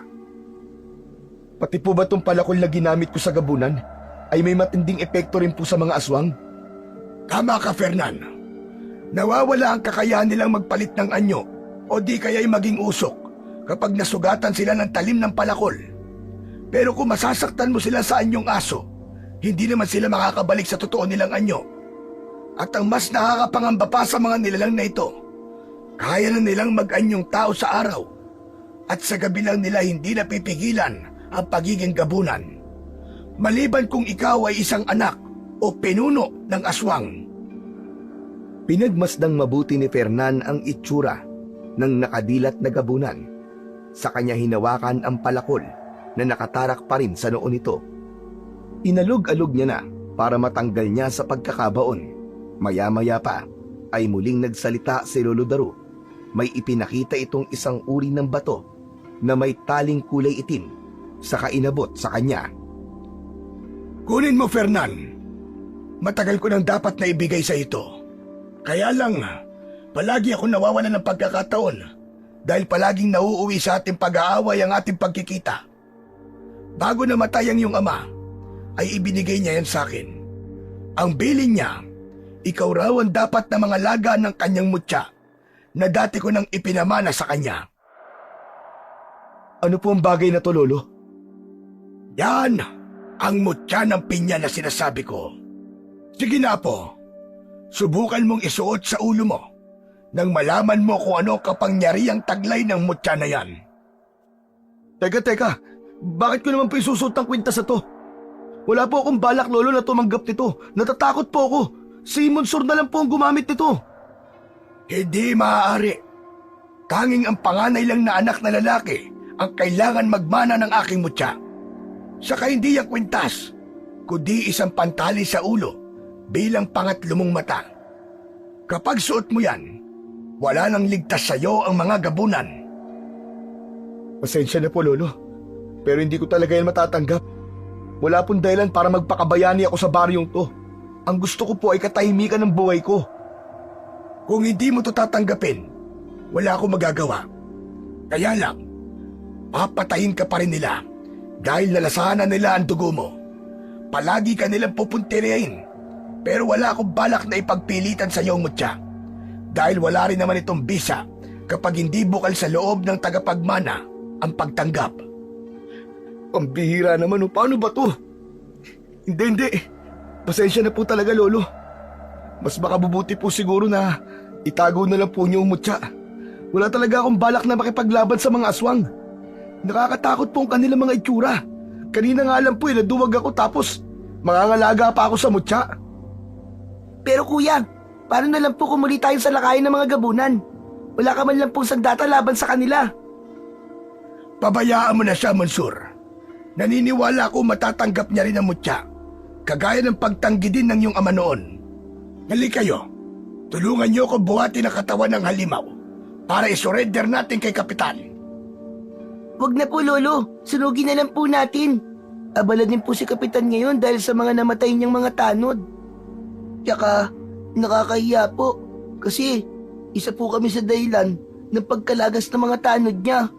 Pati po ba itong palakol na ginamit ko sa gabunan ay may matinding epekto rin po sa mga aswang? Tama ka, Fernan. Nawawala ang kakayahan nilang magpalit ng anyo o di kaya'y maging usok kapag nasugatan sila ng talim ng palakol. Pero kung masasaktan mo sila sa anyong aso, hindi naman sila makakabalik sa totoo nilang anyo. At ang mas nakakapangamba pa sa mga nilalang na ito, kaya na nilang mag-anyong tao sa araw at sa gabi lang nila hindi napipigilan ang pagiging gabunan. Maliban kung ikaw ay isang anak o pinuno ng aswang. Pinagmasdang mabuti ni Fernan ang itsura ng nakadilat na gabunan. Sa kanya hinawakan ang palakol na nakatarak pa rin sa noo nito. Inalog-alog niya na para matanggal niya sa pagkakabaon. Maya-maya pa ay muling nagsalita si Lolo Daru. May ipinakita itong isang uri ng bato na may taling kulay itim saka inabot sa kanya. Kunin mo, Fernan. Matagal ko nang dapat na ibigay sa ito. Kaya lang, palagi ako nawawalan ng pagkakataon dahil palaging nauuwi sa ating pag-aaway ang ating pagkikita. Bago namatay ang iyong ama, ay ibinigay niya yan sa akin. Ang bilin niya, ikaw raw ang dapat na mga laga ng kanyang mutya na dati ko nang ipinamana sa kanya. Ano po ang bagay na to, Lolo? Yan ang mutya ng pinya na sinasabi ko. Sige na po, subukan mong isuot sa ulo mo nang malaman mo kung ano kapangyarihang taglay ng mutya na yan. Teka, bakit ko naman po isusuot ang kwintas na to? Wala po akong balak, Lolo, na tumanggap nito. Natatakot po ako. Si Monsur na lang po ang gumamit nito. Hindi maaari. Tanging ang panganay lang na anak na lalaki ang kailangan magmana ng aking mutya. Saka hindi yung kwintas, kundi isang pantali sa ulo bilang pangatlo mong mata. Kapag suot mo yan, wala nang ligtas sa'yo ang mga gabunan. Pasensya na po, Lolo. Pero hindi ko talaga yan matatanggap. Wala pong dahilan para magpakabayani ako sa baryong to. Ang gusto ko po ay katahimikan ng buhay ko. Kung hindi mo to tatanggapin, wala akong magagawa. Kaya lang, papatayin ka pa rin nila dahil nalasahan nila ang dugo mo. Palagi ka nilang pupuntirihin, pero wala akong balak na ipagpilitan sa iyong mutya. Dahil wala rin naman itong bisa kapag hindi bukal sa loob ng tagapagmana ang pagtanggap. Ang bihira naman, paano ba to? Hindi. Pasensya na po talaga, Lolo. Mas makabubuti po siguro na itago na lang po niyo ang mutya. Wala talaga akong balak na makipaglaban sa mga aswang. Nakakatakot po ang kanilang mga itsura. Kanina nga lang po naduwag ako tapos mangangalaga pa ako sa mutya. Pero kuya, paano na lang po kung muli tayo sa lakayan ng mga gabunan? Wala ka man lang pong sandata laban sa kanila. Pabayaan mo na siya, Mansur. Naniniwala ako matatanggap niya rin ang mutya, kagaya ng pagtanggi din ng iyong ama noon. Hali kayo, tulungan niyo ako buhatin ang katawan ng halimaw para isurrender natin kay Kapitan. Wag na po lolo, sunugin na lang po natin. Abala din po si Kapitan ngayon dahil sa mga namatay niyang mga tanod. Tsaka, nakakahiya po kasi isa po kami sa dahilan ng pagkalagas ng mga tanod niya.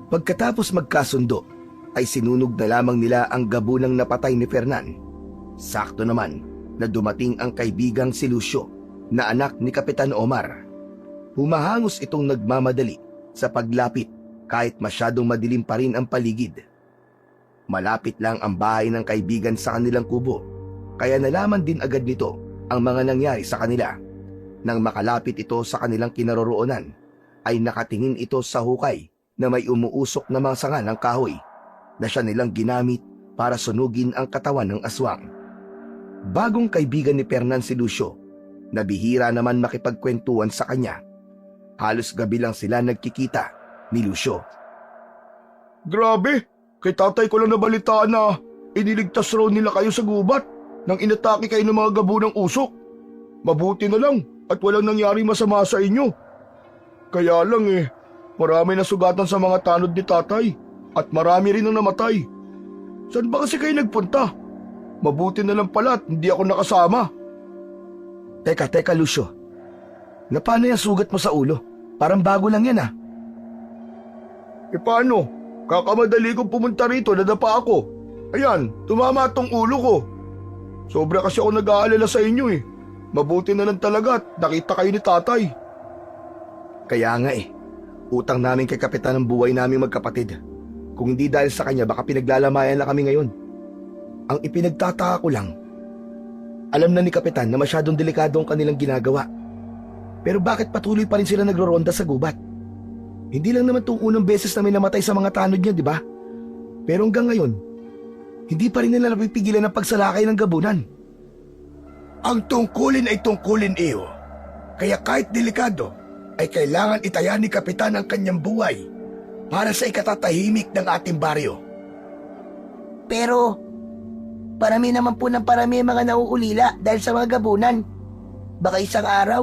Pagkatapos magkasundo, ay sinunog na lamang nila ang gabunang napatay ni Fernan. Sakto naman na dumating ang kaibigang si Lucio na anak ni Kapitan Omar. Humahangos itong nagmamadali sa paglapit kahit masyadong madilim pa rin ang paligid. Malapit lang ang bahay ng kaibigan sa kanilang kubo, kaya nalaman din agad nito ang mga nangyari sa kanila. Nang makalapit ito sa kanilang kinaroroonan, ay nakatingin ito sa hukay na may umuusok na mga sanga ng kahoy na siya nilang ginamit para sunugin ang katawan ng aswang. Bagong kaibigan ni Fernan si Lucio, na bihira naman makipagkwentuhan sa kanya. Halos gabi lang sila nagkikita ni Lucio. Grabe, kay tatay ko lang nabalitaan na iniligtas raw nila kayo sa gubat nang inatake kayo ng mga gabunang usok. Mabuti na lang at walang nangyari masama sa inyo. Kaya lang marami na sugatan sa mga tanod ni tatay at marami rin ang namatay. Saan ba kasi kayo nagpunta? Mabuti na lang pala at hindi ako nakasama. Teka Lucio, na paano yung sugat mo sa ulo? Parang bago lang yan Paano? Kakamadali kong pumunta rito, nadapa ako. Ayan, tumama tong ulo ko. Sobra kasi ako nag-aalala sa inyo Mabuti na lang talaga at nakita kayo ni tatay. Kaya nga utang namin kay Kapitan ang buhay naming magkapatid. Kung hindi dahil sa kanya, baka pinaglalamayan na kami ngayon. Ang ipinagtataka ko lang, alam na ni Kapitan na masyadong delikado ang kanilang ginagawa. Pero bakit patuloy pa rin sila nagro-ronda sa gubat? Hindi lang naman itong unang beses na may namatay sa mga tanod niya, di ba? Pero hanggang ngayon, hindi pa rin nila napipigilan ang pagsalakay ng gabunan. Ang tungkulin ay tungkulin iyo. Kaya kahit delikado, ay kailangan itaya ni Kapitan ang kanyang buhay para sa ikatatahimik ng ating baryo. Pero, parami naman po ng parami ang mga nauulila dahil sa mga gabunan. Baka isang araw,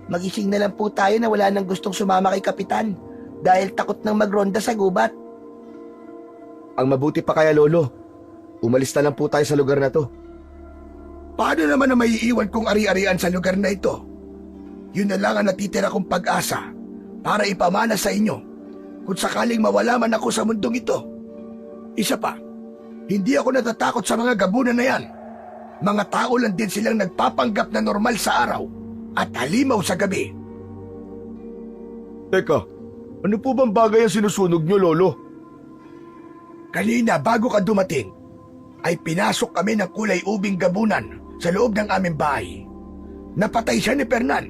magising na lang po tayo na wala nang gustong sumama kay Kapitan dahil takot nang magronda sa gubat. Ang mabuti pa kaya, Lolo, umalis na lang po tayo sa lugar na to. Paano naman na maiiwan kong ari-arian sa lugar na ito? Yun na lang ang natitira kong pag-asa para ipamana sa inyo kung sakaling mawala man ako sa mundong ito. Isa pa, hindi ako natatakot sa mga gabunan na yan. Mga tao lang din silang nagpapanggap na normal sa araw at halimaw sa gabi. Teka, ano po bang bagay ang sinusunog niyo, Lolo? Kanina bago ka dumating, ay pinasok kami ng kulay ubing gabunan sa loob ng aming bahay. Napatay siya ni Fernan.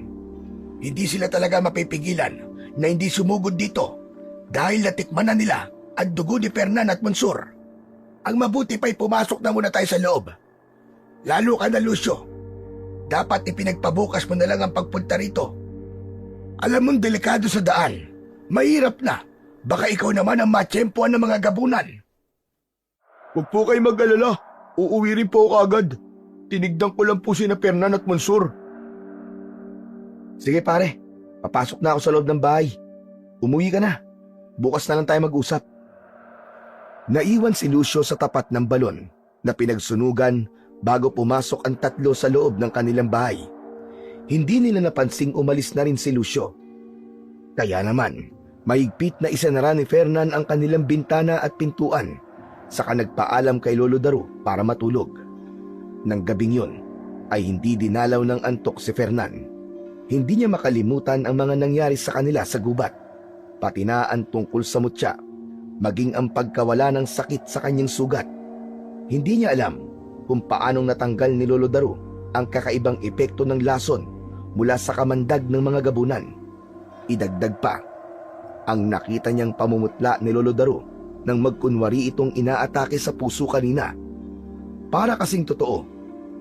Hindi sila talaga mapipigilan na hindi sumugod dito dahil natikman na nila ang dugo ni Fernan at Mansur. Ang mabuti pa'y pumasok na muna tayo sa loob. Lalo ka na, Lucio. Dapat ipinagpabukas mo na lang ang pagpunta rito. Alam mong delikado sa daan. Mahirap na. Baka ikaw naman ang matsyempoan ng mga gabunan. Huwag po kayo mag-alala. Uuwi rin po ako agad. Tinignan ko lang po sina Fernan at Mansur. Sige pare, papasok na ako sa loob ng bahay. Umuwi ka na. Bukas na lang tayo mag-usap. Naiwan si Lucio sa tapat ng balon na pinagsunugan bago pumasok ang tatlo sa loob ng kanilang bahay. Hindi nila napansing umalis na rin si Lucio. Kaya naman, mahigpit na isinara ni Fernan ang kanilang bintana at pintuan, saka nagpaalam kay Lolo Daru para matulog. Nang gabing yun, ay hindi dinalaw ng antok si Fernan. Hindi niya makalimutan ang mga nangyari sa kanila sa gubat, pati na ang tungkol sa mutya, maging ang pagkawala ng sakit sa kanyang sugat. Hindi niya alam kung paanong natanggal ni Lolo Daru ang kakaibang epekto ng lason mula sa kamandag ng mga gabunan. Idagdag pa, ang nakita niyang pamumutla ni Lolo Daru nang magkunwari itong inaatake sa puso kanina. Para kasing totoo,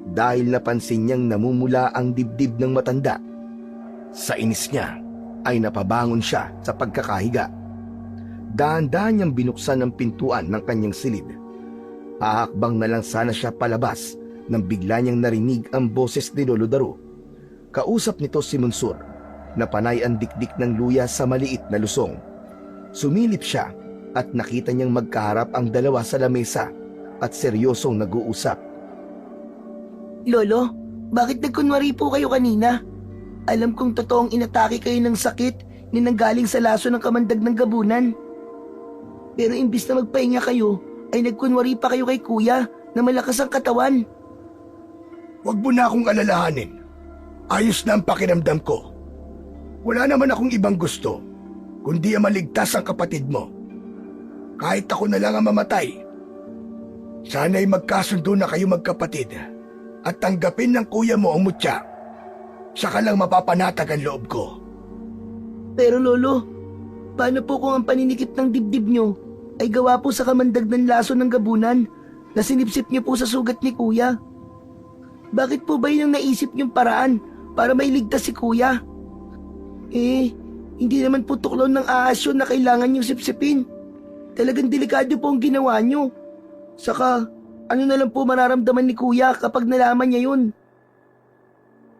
dahil napansin niyang namumula ang dibdib ng matanda. Sa inis niya ay napabangon siya sa pagkakahiga. Dahan-dahan niyang binuksan ang pintuan ng kanyang silid. Ahakbang na lang sana siya palabas nang bigla niyang narinig ang boses ni Lolo Daru. Kausap nito si Monsur na panay ang dikdik ng luya sa maliit na lusong. Sumilip siya at nakita niyang magkaharap ang dalawa sa lamesa at seryosong nag-uusap. Lolo, bakit nagkunwari po kayo kanina? Alam kong totoong inatake kayo ng sakit na nanggaling sa laso ng kamandag ng gabunan. Pero imbis na magpahinga kayo, ay nagkunwari pa kayo kay kuya na malakas ang katawan. Huwag mo na akong alalahanin. Ayos na ang pakiramdam ko. Wala naman akong ibang gusto, kundi ang maligtas ang kapatid mo. Kahit ako na lang ang mamatay. Sana'y magkasundo na kayo magkapatid at tanggapin ng kuya mo ang mutya. Saka lang mapapanatag ang loob ko. Pero lolo, paano po kung ang paninikip ng dibdib nyo ay gawa po sa kamandag ng laso ng gabunan na sinipsip nyo po sa sugat ni kuya? Bakit po ba yun ang naisip nyong paraan para mailigtas si kuya? Hindi naman po tuklaw ng ahas yun na kailangan nyong sipsipin. Talagang delikado po ang ginawa nyo. Saka, ano na lang po mararamdaman ni kuya kapag nalaman niya yun?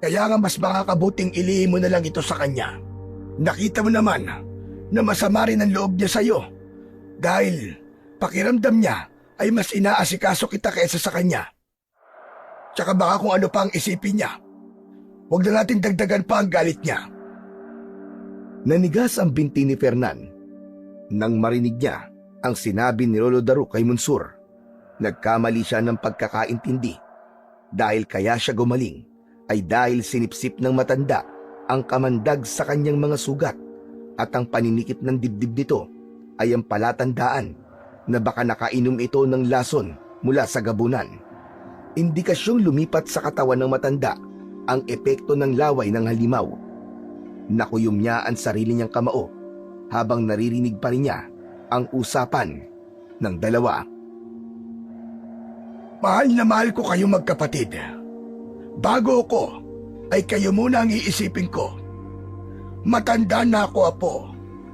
Kaya nga mas makakabuting ilihim mo na lang ito sa kanya. Nakita mo naman na masama rin ang loob niya sa'yo. Dahil pakiramdam niya ay mas inaasikaso kita kaysa sa kanya. Tsaka baka kung ano pa ang isipin niya. Huwag na natin dagdagan pa ang galit niya. Nanigas ang binti ni Fernan nang marinig niya ang sinabi ni Lolo Daru kay Monsur. Nagkamali siya ng pagkakaintindi. Dahil kaya siya gumaling ay dahil sinipsip ng matanda ang kamandag sa kanyang mga sugat at ang paninikip ng dibdib nito ay ang palatandaan na baka nakainom ito ng lason mula sa gabunan. Indikasyong lumipat sa katawan ng matanda ang epekto ng laway ng halimaw. Nakuyom niya ang sarili niyang kamao habang naririnig pa rin niya ang usapan ng dalawa. Mahal na mahal ko kayo magkapatid. Bago ako, ay kayo muna ang iisipin ko. Matanda na ako, apo,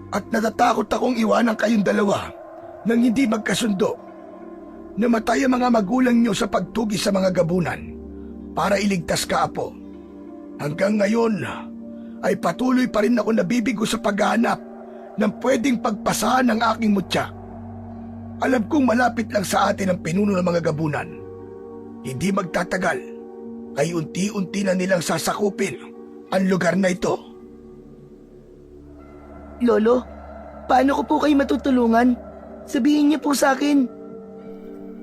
at natatakot akong iwanan kayong dalawa nang hindi magkasundo. Namatay ang mga magulang niyo sa pagtugi sa mga gabunan para iligtas ka, apo. Hanggang ngayon, ay patuloy pa rin ako nabibigo sa paghahanap ng pwedeng pagpasahan ng aking mutya. Alam kong malapit lang sa atin ang pinuno ng mga gabunan. Hindi magtatagal ay unti-unti na nilang sasakupin ang lugar na ito. Lolo, paano ko po kayo matutulungan? Sabihin niyo po sa akin.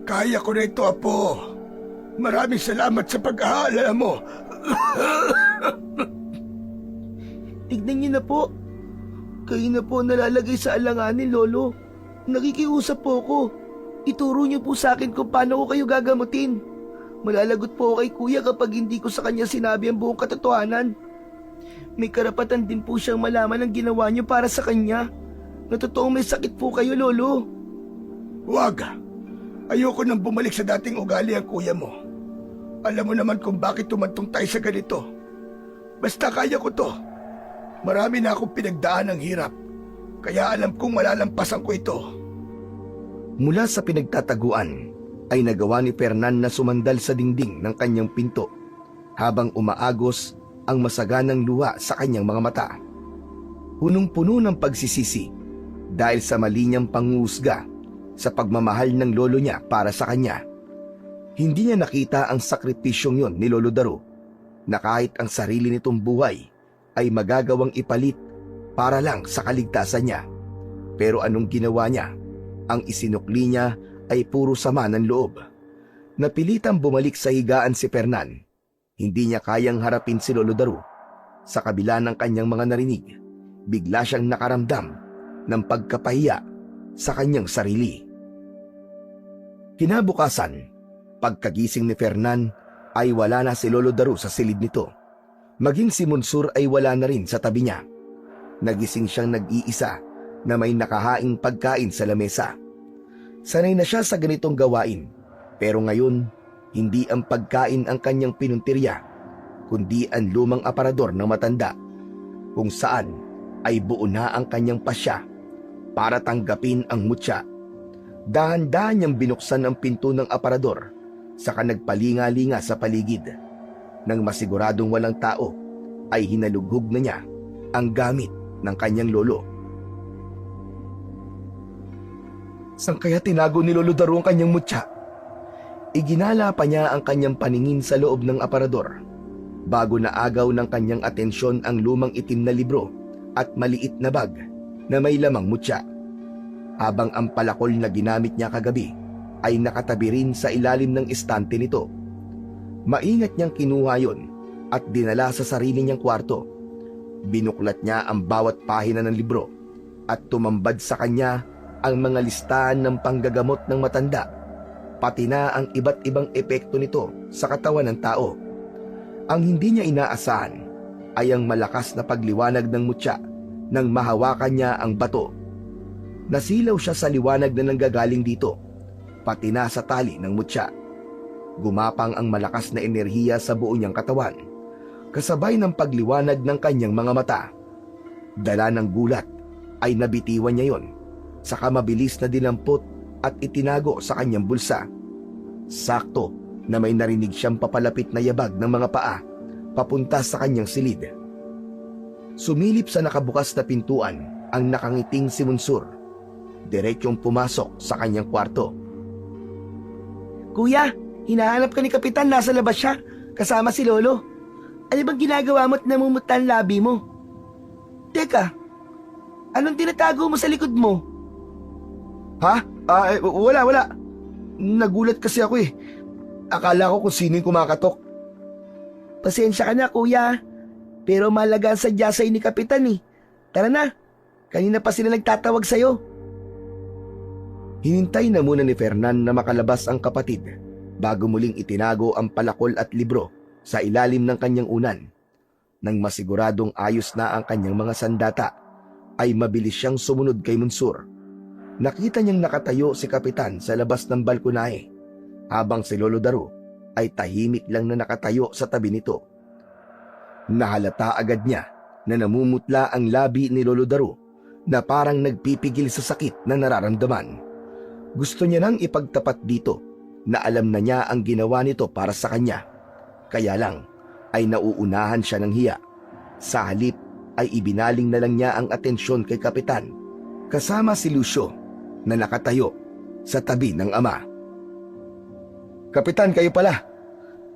Kaya ko na ito, apo. Maraming salamat sa pag-aalala mo. Tignan niyo na po. Kayo na po nalalagay sa alanganin, Lolo. Nakikiusap po ko. Ituro niyo po sa akin kung paano ko kayo gagamutin. Malalagot po ako kay kuya kapag hindi ko sa kanya sinabi ang buong katotohanan. May karapatan din po siyang malaman ang ginawa niyo para sa kanya. Na totoong may sakit po kayo, Lolo. Huwag. Ayoko nang bumalik sa dating ugali ang kuya mo. Alam mo naman kung bakit tumantong tayo sa ganito. Basta kaya ko to. Marami na akong pinagdaan ng hirap. Kaya alam kong malalampasan ko ito. Mula sa pinagtataguan, ay nagawa ni Fernan na sumandal sa dingding ng kanyang pinto habang umaagos ang masaganang luha sa kanyang mga mata. Punong-puno ng pagsisisi dahil sa mali niyang panghuhusga sa pagmamahal ng lolo niya para sa kanya. Hindi niya nakita ang sakripisyong yon ni Lolo Daru na kahit ang sarili nitong buhay ay magagawang ipalit para lang sa kaligtasan niya. Pero anong ginawa niya? Ang isinukli niya ay puro sama ng loob. Napilitang bumalik sa higaan si Fernan. Hindi niya kayang harapin si Lolo Daru. Sa kabila ng kanyang mga narinig, bigla siyang nakaramdam ng pagkapahiya sa kanyang sarili. Kinabukasan Pagkagising ni Fernan ay wala na si Lolo Daru sa silid nito. Maging si Monsur ay wala na rin sa tabi niya. Nagising siyang nag-iisa na may nakahaing pagkain sa lamesa. Sanay na siya sa ganitong gawain, pero ngayon hindi ang pagkain ang kanyang pinuntirya, kundi ang lumang aparador ng matanda, kung saan ay buo na ang kanyang pasya para tanggapin ang mutya. Dahan-dahan niyang binuksan ang pinto ng aparador, saka nagpalinga-linga sa paligid. Nang masiguradong walang tao, ay hinalughog na niya ang gamit ng kanyang lolo. Saan kaya tinago ni Lolo Daru ang kanyang mutya? Iginala pa niya ang kanyang paningin sa loob ng aparador bago naagaw ng kanyang atensyon ang lumang itim na libro at maliit na bag na may lamang mutya. Habang ang palakol na ginamit niya kagabi ay nakatabi rin sa ilalim ng estante nito. Maingat niyang kinuha yon at dinala sa sarili niyang kwarto. Binuklat niya ang bawat pahina ng libro at tumambad sa kanya ang mga listahan ng panggagamot ng matanda, pati na ang iba't ibang epekto nito sa katawan ng tao. Ang hindi niya inaasahan ay ang malakas na pagliwanag ng mutya nang mahawakan niya ang bato. Nasilaw siya sa liwanag na nanggagaling dito, pati na sa tali ng mutya. Gumapang ang malakas na enerhiya sa buo niyang katawan, kasabay ng pagliwanag ng kanyang mga mata. Dala ng gulat ay nabitiwan niya yon, saka mabilis na dinampot at itinago sa kanyang bulsa. Sakto na may narinig siyang papalapit na yabag ng mga paa papunta sa kanyang silid. Sumilip sa nakabukas na pintuan ang nakangiting si Monsur. Diretsyong pumasok sa kanyang kwarto. Kuya, hinahanap ka ni Kapitan, nasa labas siya, kasama si Lolo. Ano bang ginagawa mo at namumuta ang labi mo? Teka, anong tinatago mo sa likod mo? Ha? Wala. Nagulat kasi ako eh. Akala ko kung sino yung kumakatok. Pasensya ka na, kuya. Pero mahalaga ang sadya sa'yo ni Kapitan eh. Tara na, kanina pa sila nagtatawag sa'yo. Hinintay na muna ni Fernan na makalabas ang kapatid bago muling itinago ang palakol at libro sa ilalim ng kanyang unan. Nang masiguradong ayos na ang kanyang mga sandata, ay mabilis siyang sumunod kay Monsur. Nakita niyang nakatayo si Kapitan sa labas ng balkonahe, habang si Lolo Daru ay tahimik lang na nakatayo sa tabi nito. Nahalata agad niya na namumutla ang labi ni Lolo Daru na parang nagpipigil sa sakit na nararamdaman. Gusto niya nang ipagtapat dito na alam na niya ang ginawa nito para sa kanya. Kaya lang ay nauunahan siya ng hiya. Sa halip ay ibinaling na lang niya ang atensyon kay Kapitan, kasama si Lucio na nakatayo sa tabi ng ama. Kapitan, kayo pala.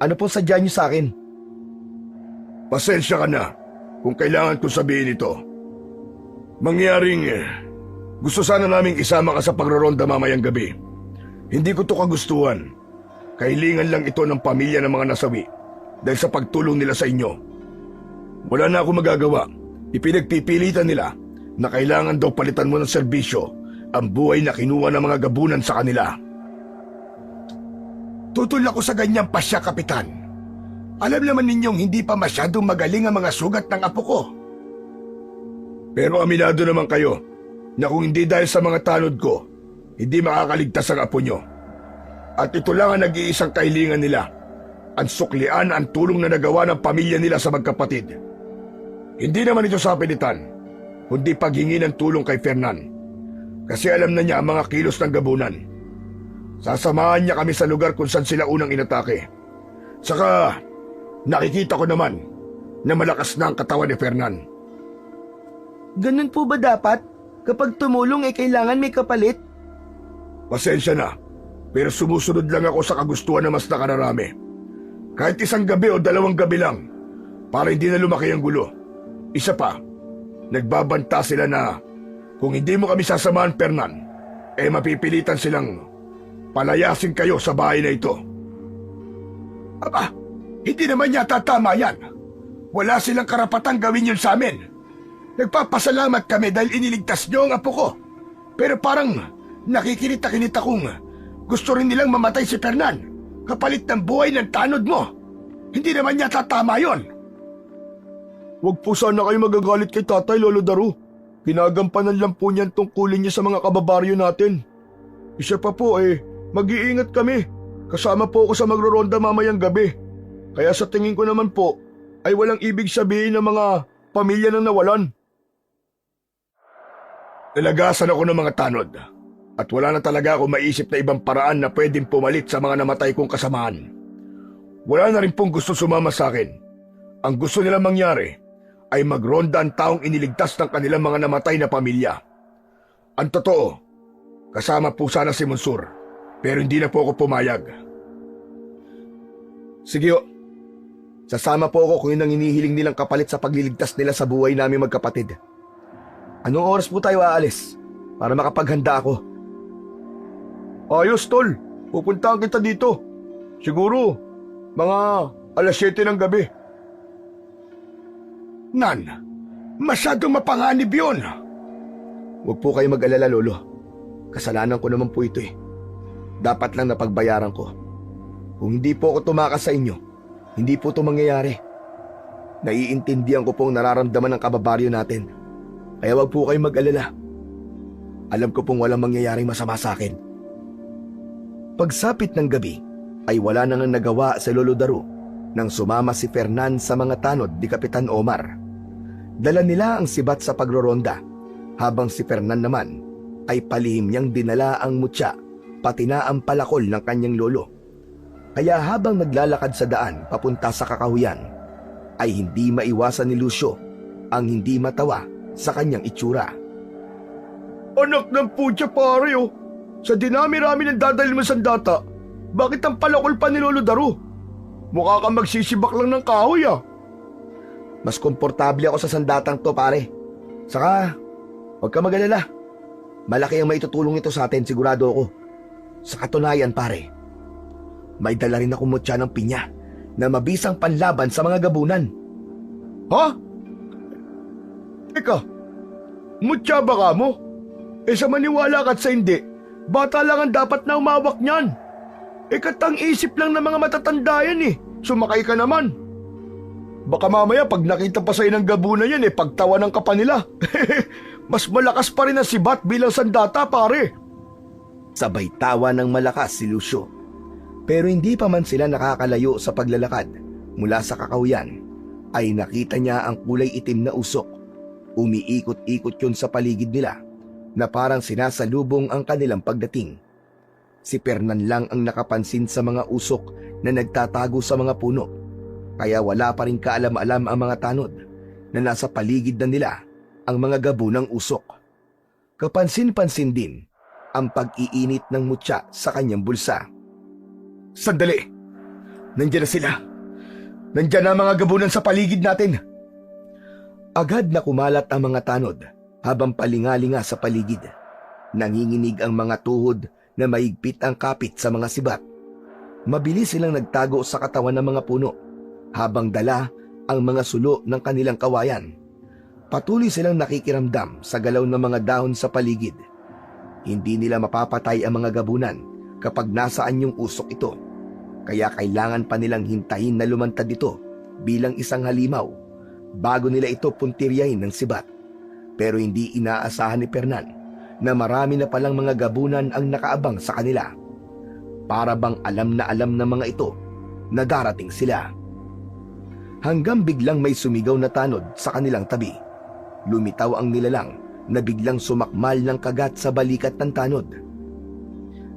Ano pong sadya niyo sa akin? Pasensya ka na kung kailangan ko sabihin ito. Mangyaring gusto sana naming isama ka sa pagroronda mamayang gabi. Hindi ko to kagustuhan. Kahilingan lang ito ng pamilya ng mga nasawi dahil sa pagtulong nila sa inyo. Wala na ako magagawa. Ipinagpipilitan nila na kailangan daw palitan mo ng serbisyo ang buhay na kinuha ng mga gabunan sa kanila. Tutol ako sa ganyang pasya, Kapitan. Alam naman ninyong hindi pa masyadong magaling ang mga sugat ng apo ko. Pero aminado naman kayo na kung hindi dahil sa mga tanod ko, hindi makakaligtas ang apo nyo. At ito lang ang nag-iisang kahilingan nila, ang suklian ang tulong na nagawa ng pamilya nila sa magkapatid. Hindi naman ito sa pilitan, kundi paghingi ng tulong kay Fernan. Kasi alam na niya ang mga kilos ng gabunan. Sasamahan niya kami sa lugar kung saan sila unang inatake. Saka, nakikita ko naman na malakas na ang katawan ni Fernan. Ganun po ba dapat? Kapag tumulong kailangan may kapalit? Pasensya na, pero sumusunod lang ako sa kagustuhan na mas nakararami. Kahit isang gabi o 2 gabi lang, para hindi na lumaki ang gulo. Isa pa, nagbabanta sila na kung hindi mo kami sasamahan, Fernan, mapipilitan silang palayasin kayo sa bahay na ito. Aba, hindi naman yata tama yan. Wala silang karapatang gawin yun sa amin. Nagpapasalamat kami dahil iniligtas niyo ang apo ko. Pero parang nakikinita-kinita kong gusto rin nilang mamatay si Fernan. kapalit ng buhay ng tanod mo. Hindi naman yata tama yon. Huwag po sana kayo magagalit kay Tatay, Lolo Daru. Ginagampanan lang po niyan tungkulin niya sa mga kababaryo natin. Isa pa po mag-iingat kami. Kasama po ako sa magroronda mamayang gabi. Kaya sa tingin ko naman po, ay walang ibig sabihin ng mga pamilya nang nawalan. Nalagasan ako ng mga tanod. At wala na talaga ako maisip na ibang paraan na pwedeng pumalit sa mga namatay kong kasamahan. Wala na rin pong gusto sumama sa akin. Ang gusto nilang mangyari ay magronda ang taong iniligtas ng kanilang mga namatay na pamilya. Ang totoo, kasama po sana si Monsur, pero hindi na po ako pumayag. Sige o, sasama po ako kung yun ang hinihiling nilang kapalit sa pagliligtas nila sa buhay namin magkapatid. Anong oras po tayo aalis para makapaghanda ako? Ayos, Tol. Pupuntahan kita dito. Siguro, mga 7:00 ng gabi. Nan, masyadong mapanganib yun. Huwag po kayo mag-alala, Lolo. Kasalanan ko naman po ito Dapat lang napagbayaran ko. Kung hindi po ako tumakas sa inyo, hindi po ito mangyayari. Naiintindihan ko pong nararamdaman ng kababaryo natin. Kaya wag po kayo mag-alala. Alam ko pong walang mangyayaring masama sa akin. Pagsapit ng gabi, ay wala nang nagawa sa Lolo Daru nang sumama si Fernan sa mga tanod ni Kapitan Omar. Dala nila ang sibat sa pagroronda, habang si Fernan naman ay palihim niyang dinala ang mutya, pati na ang palakol ng kanyang lolo. Kaya habang naglalakad sa daan papunta sa kakahuyan, ay hindi maiwasan ni Lucio ang hindi matawa sa kanyang itsura. Anak ng putya, pare Sa dinami-rami ng dadalhin mo sandata, bakit ang palakol pa ni Lolo Daru? Mukha kang magsisibak lang ng kahoy Mas komportable ako sa sandatang to, pare. Saka, huwag ka mag-alala. Malaki ang maitutulong ito sa atin, sigurado ako. Sa katunayan, pare, may dala rin ako mutya ng pinya na mabisang panlaban sa mga gabunan. Ha? Teka, mutya ba ka mo? Sa maniwala ka't sa hindi, bata lang ang dapat na umawak niyan. Katang isip lang ng mga matatanda yan Sumakay ka naman. Baka mamaya pag nakita pa sa'yo ng gabunan yan pagtawanan ka pa nila. Mas malakas pa rin ang sibat bilang sandata, pare. Sabay tawa ng malakas si Lucio. Pero hindi pa man sila nakakalayo sa paglalakad mula sa kakahuyan, ay nakita niya ang kulay itim na usok. Umiikot-ikot yun sa paligid nila na parang sinasalubong ang kanilang pagdating. Si Fernan lang ang nakapansin sa mga usok na nagtatago sa mga puno, kaya wala pa rin kaalam-alam ang mga tanod na nasa paligid na nila ang mga gabunang usok. Kapansin-pansin din ang pag-iinit ng mutya sa kanyang bulsa. Sandali! Nandiyan na sila! Nandiyan na ang mga gabunan sa paligid natin! Agad na kumalat ang mga tanod habang palingalinga sa paligid. Nanginginig ang mga tuhod na mahigpit ang kapit sa mga sibat. Mabilis silang nagtago sa katawan ng mga puno habang dala ang mga sulo ng kanilang kawayan. Patuloy silang nakikiramdam sa galaw ng mga dahon sa paligid. Hindi nila mapapatay ang mga gabunan kapag nasaan yung usok ito. Kaya kailangan pa nilang hintayin na lumantad ito bilang isang halimaw bago nila ito puntiryahin ng sibat. Pero hindi inaasahan ni Fernan na marami na palang mga gabunan ang nakaabang sa kanila. Para bang alam na alam ng mga ito na darating sila. Hanggang biglang may sumigaw na tanod sa kanilang tabi. Lumitaw ang nilalang na biglang sumakmal ng kagat sa balikat ng tanod.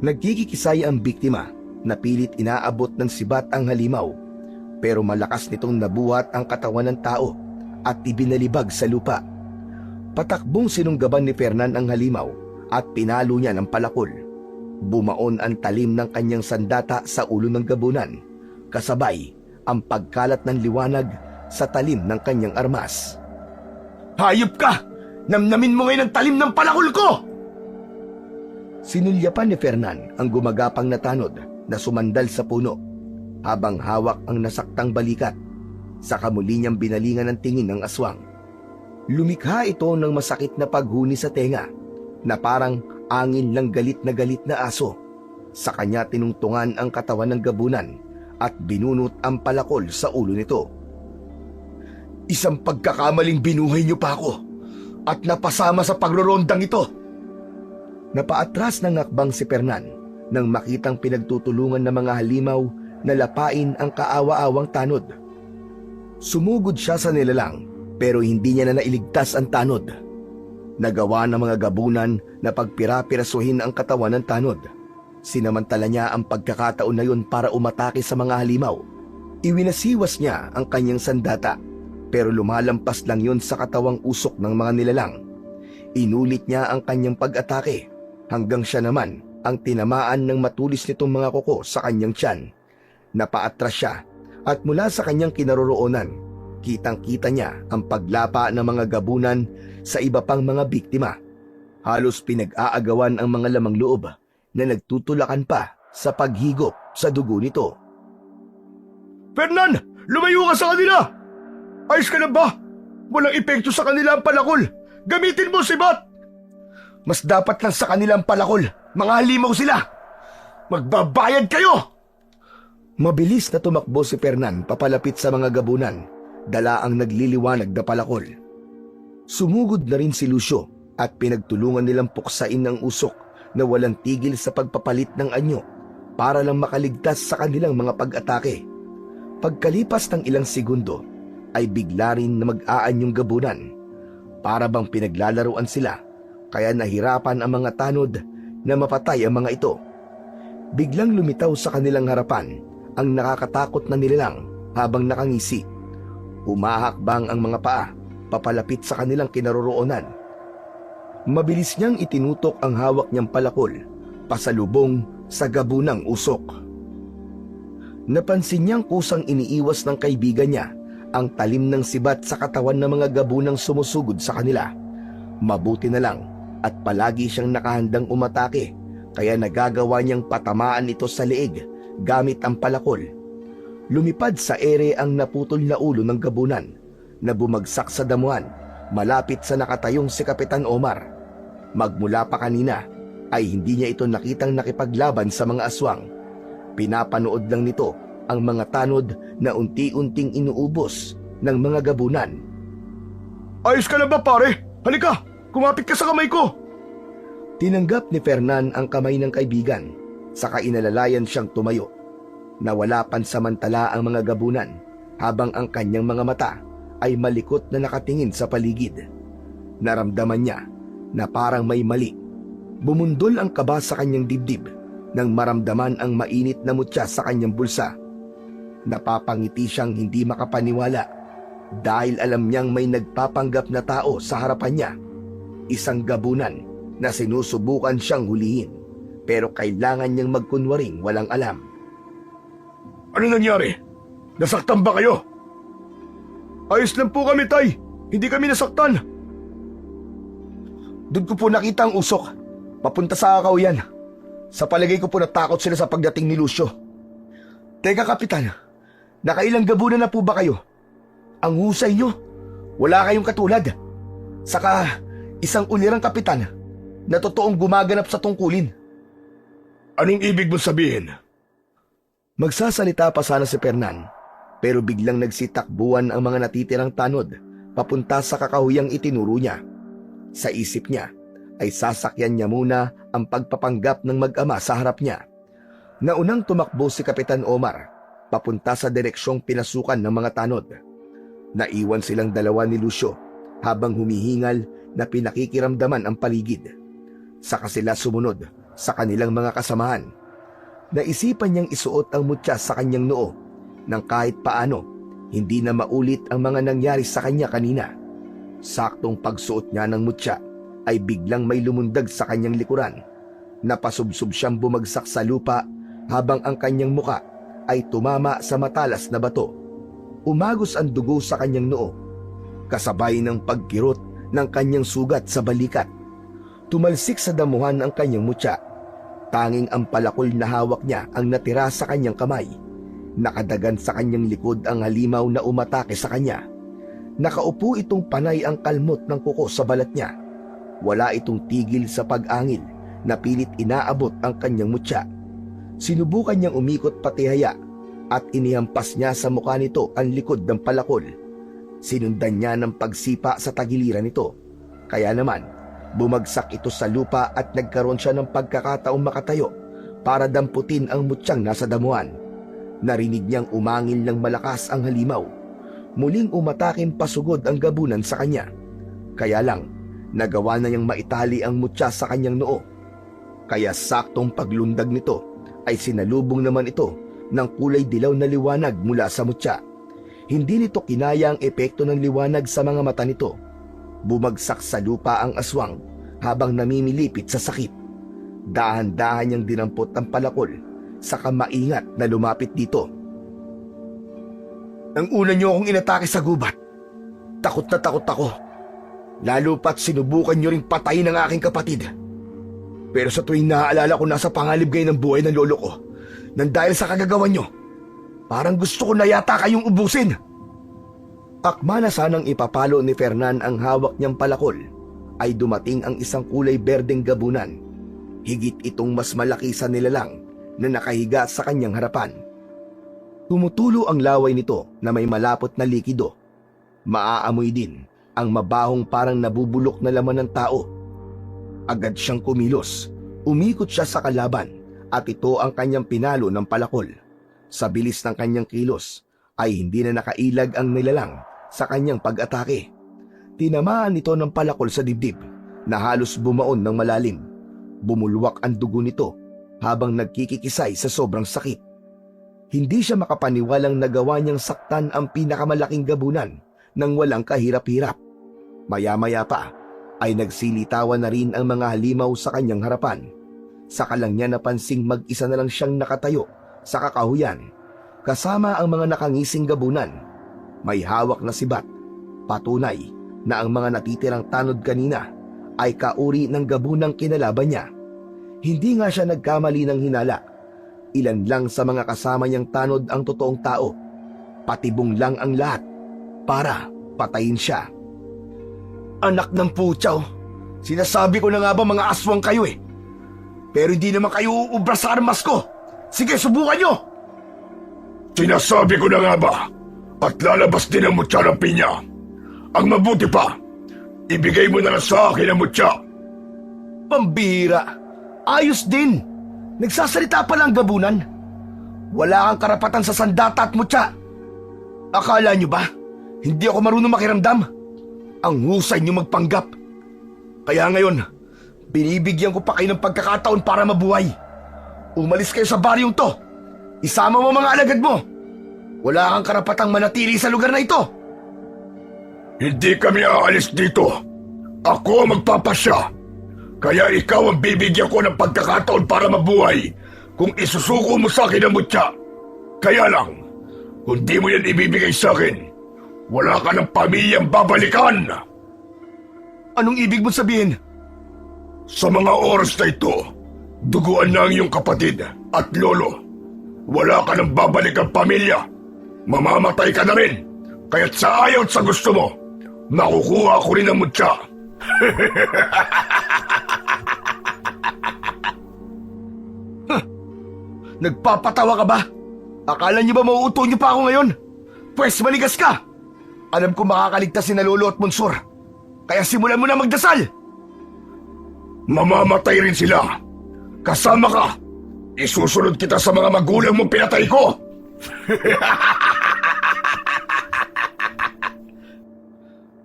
Nagkikikisay ang biktima na pilit inaabot ng sibat ang halimaw, pero malakas nitong nabuhat ang katawan ng tao at ibinalibag sa lupa. Patakbong sinunggaban ni Fernan ang halimaw at pinalo niya ng palakol. Bumaon ang talim ng kanyang sandata sa ulo ng gabunan, kasabay ang pagkalat ng liwanag sa talim ng kanyang armas. Hayop ka! Namnamin mo ngayon ang talim ng palakol ko! Sinulyapan ni Fernan ang gumagapang na tanod na sumandal sa puno habang hawak ang nasaktang balikat. Saka muli niyang binalingan ng tingin ng aswang. Lumikha ito ng masakit na paghuni sa tenga na parang angin lang galit na aso. Sa kanya tinungtungan ang katawan ng gabunan at binunot ang palakol sa ulo nito. Isang pagkakamaling binuhay niyo pa ako at napasama sa pagrorondang ito. Napaatras ng ngakbang si Fernan nang makitang pinagtutulungan ng mga halimaw na lapain ang kaawa-awang tanod. Sumugod siya sa nilalang pero hindi niya na nailigtas ang tanod. Nagawa ng mga gabunan na pagpira-pirasuhin ang katawan ng tanod. Sinamantala niya ang pagkakataon na yun para umatake sa mga halimaw. Iwinasiwas niya ang kanyang sandata pero lumalampas lang yun sa katawang usok ng mga nilalang. Inulit niya ang kanyang pag-atake hanggang siya naman ang tinamaan ng matulis nitong mga kuko sa kanyang tiyan. Napaatras siya at mula sa kanyang kinaroroonan, kitang-kita niya ang paglapa ng mga gabunan sa iba pang mga biktima. Halos pinag-aagawan ang mga lamang loob na nagtutulakan pa sa paghigop sa dugo nito. Fernan! Lumayo ka sa kanila! Ayos ka na ba? Walang epekto sa kanila ang palakol. Gamitin mo si Bat! Mas dapat lang sa kanilang palakol. Mga halimaw sila! Magbabayad kayo! Mabilis na tumakbo si Fernan papalapit sa mga gabunan, dala ang nagliliwanag na palakol. Sumugod na rin si Lucio at pinagtulungan nilang puksain ang usok na walang tigil sa pagpapalit ng anyo para lang makaligtas sa kanilang mga pag-atake. Pagkalipas ng ilang segundo ay bigla rin na mag-aanyong gabunan. Para bang pinaglalaruan sila, kaya nahirapan ang mga tanod na mapatay ang mga ito. Biglang lumitaw sa kanilang harapan ang nakakatakot na nilalang habang nakangisi. Humahakbang ang mga paa papalapit sa kanilang kinaroroonan. Mabilis niyang itinutok ang hawak niyang palakol pasalubong sa gabunang usok. Napansin niyang kusang iniiwas ng kaibigan niya ang talim ng sibat sa katawan ng mga gabunang sumusugod sa kanila. Mabuti na lang at palagi siyang nakahandang umatake, kaya nagagawa niyang patamaan ito sa leeg gamit ang palakol. Lumipad sa ere ang naputol na ulo ng gabunan na bumagsak sa damuhan malapit sa nakatayong si Kapitan Omar. Magmula pa kanina ay hindi niya ito nakitang nakipaglaban sa mga aswang. Pinapanood lang nito ang mga tanod na unti-unting inuubos ng mga gabunan. Ayos ka na ba, pare? Halika! Kumapit ka sa kamay ko! Tinanggap ni Fernan ang kamay ng kaibigan, saka inalalayan siyang tumayo. Nawala pansamantala ang mga gabunan habang ang kanyang mga mata ay malikot na nakatingin sa paligid. Naramdaman niya na parang may mali. Bumundol ang kaba sa kanyang dibdib nang maramdaman ang mainit na mutya sa kanyang bulsa. Napapangiti siyang hindi makapaniwala dahil alam niyang may nagpapanggap na tao sa harapan niya. Isang gabunan na sinusubukan siyang hulihin pero kailangan niyang magkunwaring walang alam. Ano nangyari? Nasaktan ba kayo? Ayos lang po kami, Tay. Hindi kami nasaktan. Doon ko po nakita ang usok, papunta sa kakauyan. Sa palagay ko po natakot sila sa pagdating ni Lucio. Teka, Kapitan, nakailang gabunan na po ba kayo? Ang husay nyo, wala kayong katulad. Saka isang ulirang kapitan na totoong gumaganap sa tungkulin. Anong ibig mong sabihin? Magsasalita pa sana si Fernan, pero biglang nagsitakbuhan ang mga natitirang tanod papunta sa kakahuyang itinuro niya. Sa isip niya ay sasakyan niya muna ang pagpapanggap ng mag-ama sa harap niya. Naunang tumakbo si Kapitan Omar papunta sa direksyong pinasukan ng mga tanod. Naiwan silang dalawa ni Lucio habang humihingal na pinakikiramdaman ang paligid. Saka sila sumunod sa kanilang mga kasamahan. Naisipan niyang isuot ang mutya sa kanyang noo nang kahit paano hindi na maulit ang mga nangyari sa kanya kanina. Saktong pagsuot niya ng mutya ay biglang may lumundag sa kanyang likuran. Napasubsob siyang bumagsak sa lupa habang ang kanyang muka ay tumama sa matalas na bato. Umagos ang dugo sa kanyang noo, kasabay ng pagkirot ng kanyang sugat sa balikat. Tumalsik sa damuhan ang kanyang mutya. Tanging ang palakol na hawak niya ang natira sa kanyang kamay. Nakadagan sa kanyang likod ang halimaw na umatake sa kanya. Nakaupo itong panay ang kalmot ng kuko sa balat niya. Wala itong tigil sa pag-angil na pilit inaabot ang kanyang mutya. Sinubukan niyang umikot patihaya at inihampas niya sa mukha nito ang likod ng palakol. Sinundan niya ng pagsipa sa tagiliran nito. Kaya naman, bumagsak ito sa lupa at nagkaroon siya ng pagkakataong makatayo para damputin ang mutyang nasa damuhan. Narinig niyang umangil ng malakas ang halimaw. Muling umataking pasugod ang gabunan sa kanya. Kaya lang, nagawa na niyang maitali ang mutya sa kanyang noo. Kaya saktong paglundag nito ay sinalubong naman ito ng kulay dilaw na liwanag mula sa mutya. Hindi nito kinaya ang epekto ng liwanag sa mga mata nito. Bumagsak sa lupa ang aswang habang namimilipit sa sakit. Dahan-dahan niyang dinampot ang palakol, saka maingat na lumapit dito. Nang una niyo akong inatake sa gubat, takot na takot ako. Lalo pat sinubukan niyo ring patayin ang aking kapatid. Pero sa tuwing naaalala ko nasa pangalib ngayon ng buhay ng lolo ko, nang dahil sa kagagawan niyo, parang gusto ko na yata kayong ubusin. Akma na sanang ipapalo ni Fernan ang hawak niyang palakol, ay dumating ang isang kulay berdeng gabunan. Higit itong mas malaki sa nilalang na nakahiga sa kanyang harapan. Tumutulo ang laway nito na may malapot na likido. Maaamoy din ang mabahong parang nabubulok na laman ng tao. Agad siyang kumilos, umikot siya sa kalaban at ito ang kanyang pinalo ng palakol. Sa bilis ng kanyang kilos ay hindi na nakailag ang nilalang sa kanyang pag-atake. Tinamaan ito ng palakol sa dibdib na halos bumaon ng malalim. Bumulwak ang dugo nito habang nagkikikisay sa sobrang sakit. Hindi siya makapaniwalang nagawa niyang saktan ang pinakamalaking gabunan nang walang kahirap-hirap. Maya-maya pa ay nagsilitawan na rin ang mga halimaw sa kanyang harapan. Saka lang niya napansing mag-isa na lang siyang nakatayo sa kakahuyan kasama ang mga nakangising gabunan. May hawak na sibat, patunay na ang mga natitirang tanod kanina ay kauri ng gabunang kinalaban niya. Hindi nga siya nagkamali ng hinala. Ilan lang sa mga kasama niyang tanod ang totoong tao. Patibong lang ang lahat para patayin siya. Anak ng putyaw, sinasabi ko na nga ba mga aswang kayo eh. Pero hindi naman kayo uubra sa armas ko. Sige, subukan nyo! Sinasabi ko na nga ba, at lalabas din ang mutya ng pinya. Ang mabuti pa, ibigay mo na lang sa akin ang mutya. Pambira, ayos din. Nagsasalita pa lang gabunan. Wala kang karapatan sa sandata at mutya. Akala nyo ba, hindi ako marunong makiramdam? Ang husay nyo magpanggap. Kaya ngayon, binibigyan ko pa kayo ng pagkakataon para mabuhay. Umalis kayo sa baryong to. Isama mo mga alagad mo. Wala kang karapatang manatili sa lugar na ito. Hindi kami aalis dito. Ako ang magpapasya. Kaya ikaw ang bibigyan ko ng pagkakataon para mabuhay kung isusuko mo sa akin ang mutya. Kaya lang, kung di mo yan ibibigay sa akin, wala ka ng pamilyang babalikan. Anong ibig mo sabihin? Sa mga oras na ito, duguan na ang iyong kapatid at lolo. Wala ka ng babalikang pamilya. Mamamatay ka na rin. Kaya't sa ayaw at sa gusto mo, makukuha ko rin ang mutya. Nagpapatawa ka ba? Akala niyo ba mauuto niyo pa ako ngayon? Pwes manigas ka! Alam ko makakaligtas si na Lolo at Monsor. Kaya simulan mo na magdasal! Mamamatay rin sila. Kasama ka. Isusunod kita sa mga magulang mong pinatay ko.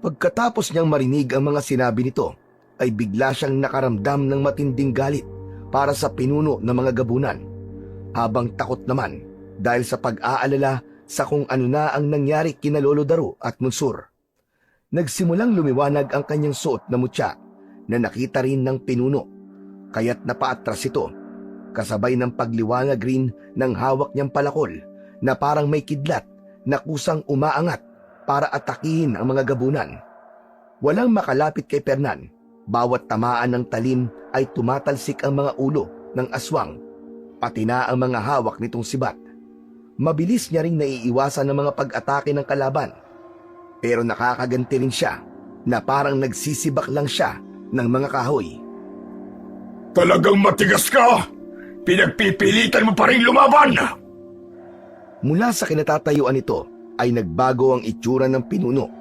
Pagkatapos niyang marinig ang mga sinabi nito, ay bigla siyang nakaramdam ng matinding galit para sa pinuno ng mga gabunan. Habang takot naman dahil sa pag-aalala sa kung ano na ang nangyari kina Lolo Daro at Monsor. Nagsimulang lumiwanag ang kanyang suot na mutya na nakita rin ng pinuno, kaya't napaatras ito, kasabay ng pagliwanag rin ng hawak niyang palakol na parang may kidlat na kusang umaangat para atakihin ang mga gabunan. Walang makalapit kay Fernan. Bawat tamaan ng talim ay tumatalsik ang mga ulo ng aswang, pati na ang mga hawak nitong sibat. Mabilis niya ring naiiwasan ng mga pag-atake ng kalaban. Pero nakakaganti rin siya na parang nagsisibak lang siya ng mga kahoy. Talagang matigas ka! Pinagpipilitan mo pa rin lumaban! Mula sa kinatatayuan nito ay nagbago ang itsura ng pinuno.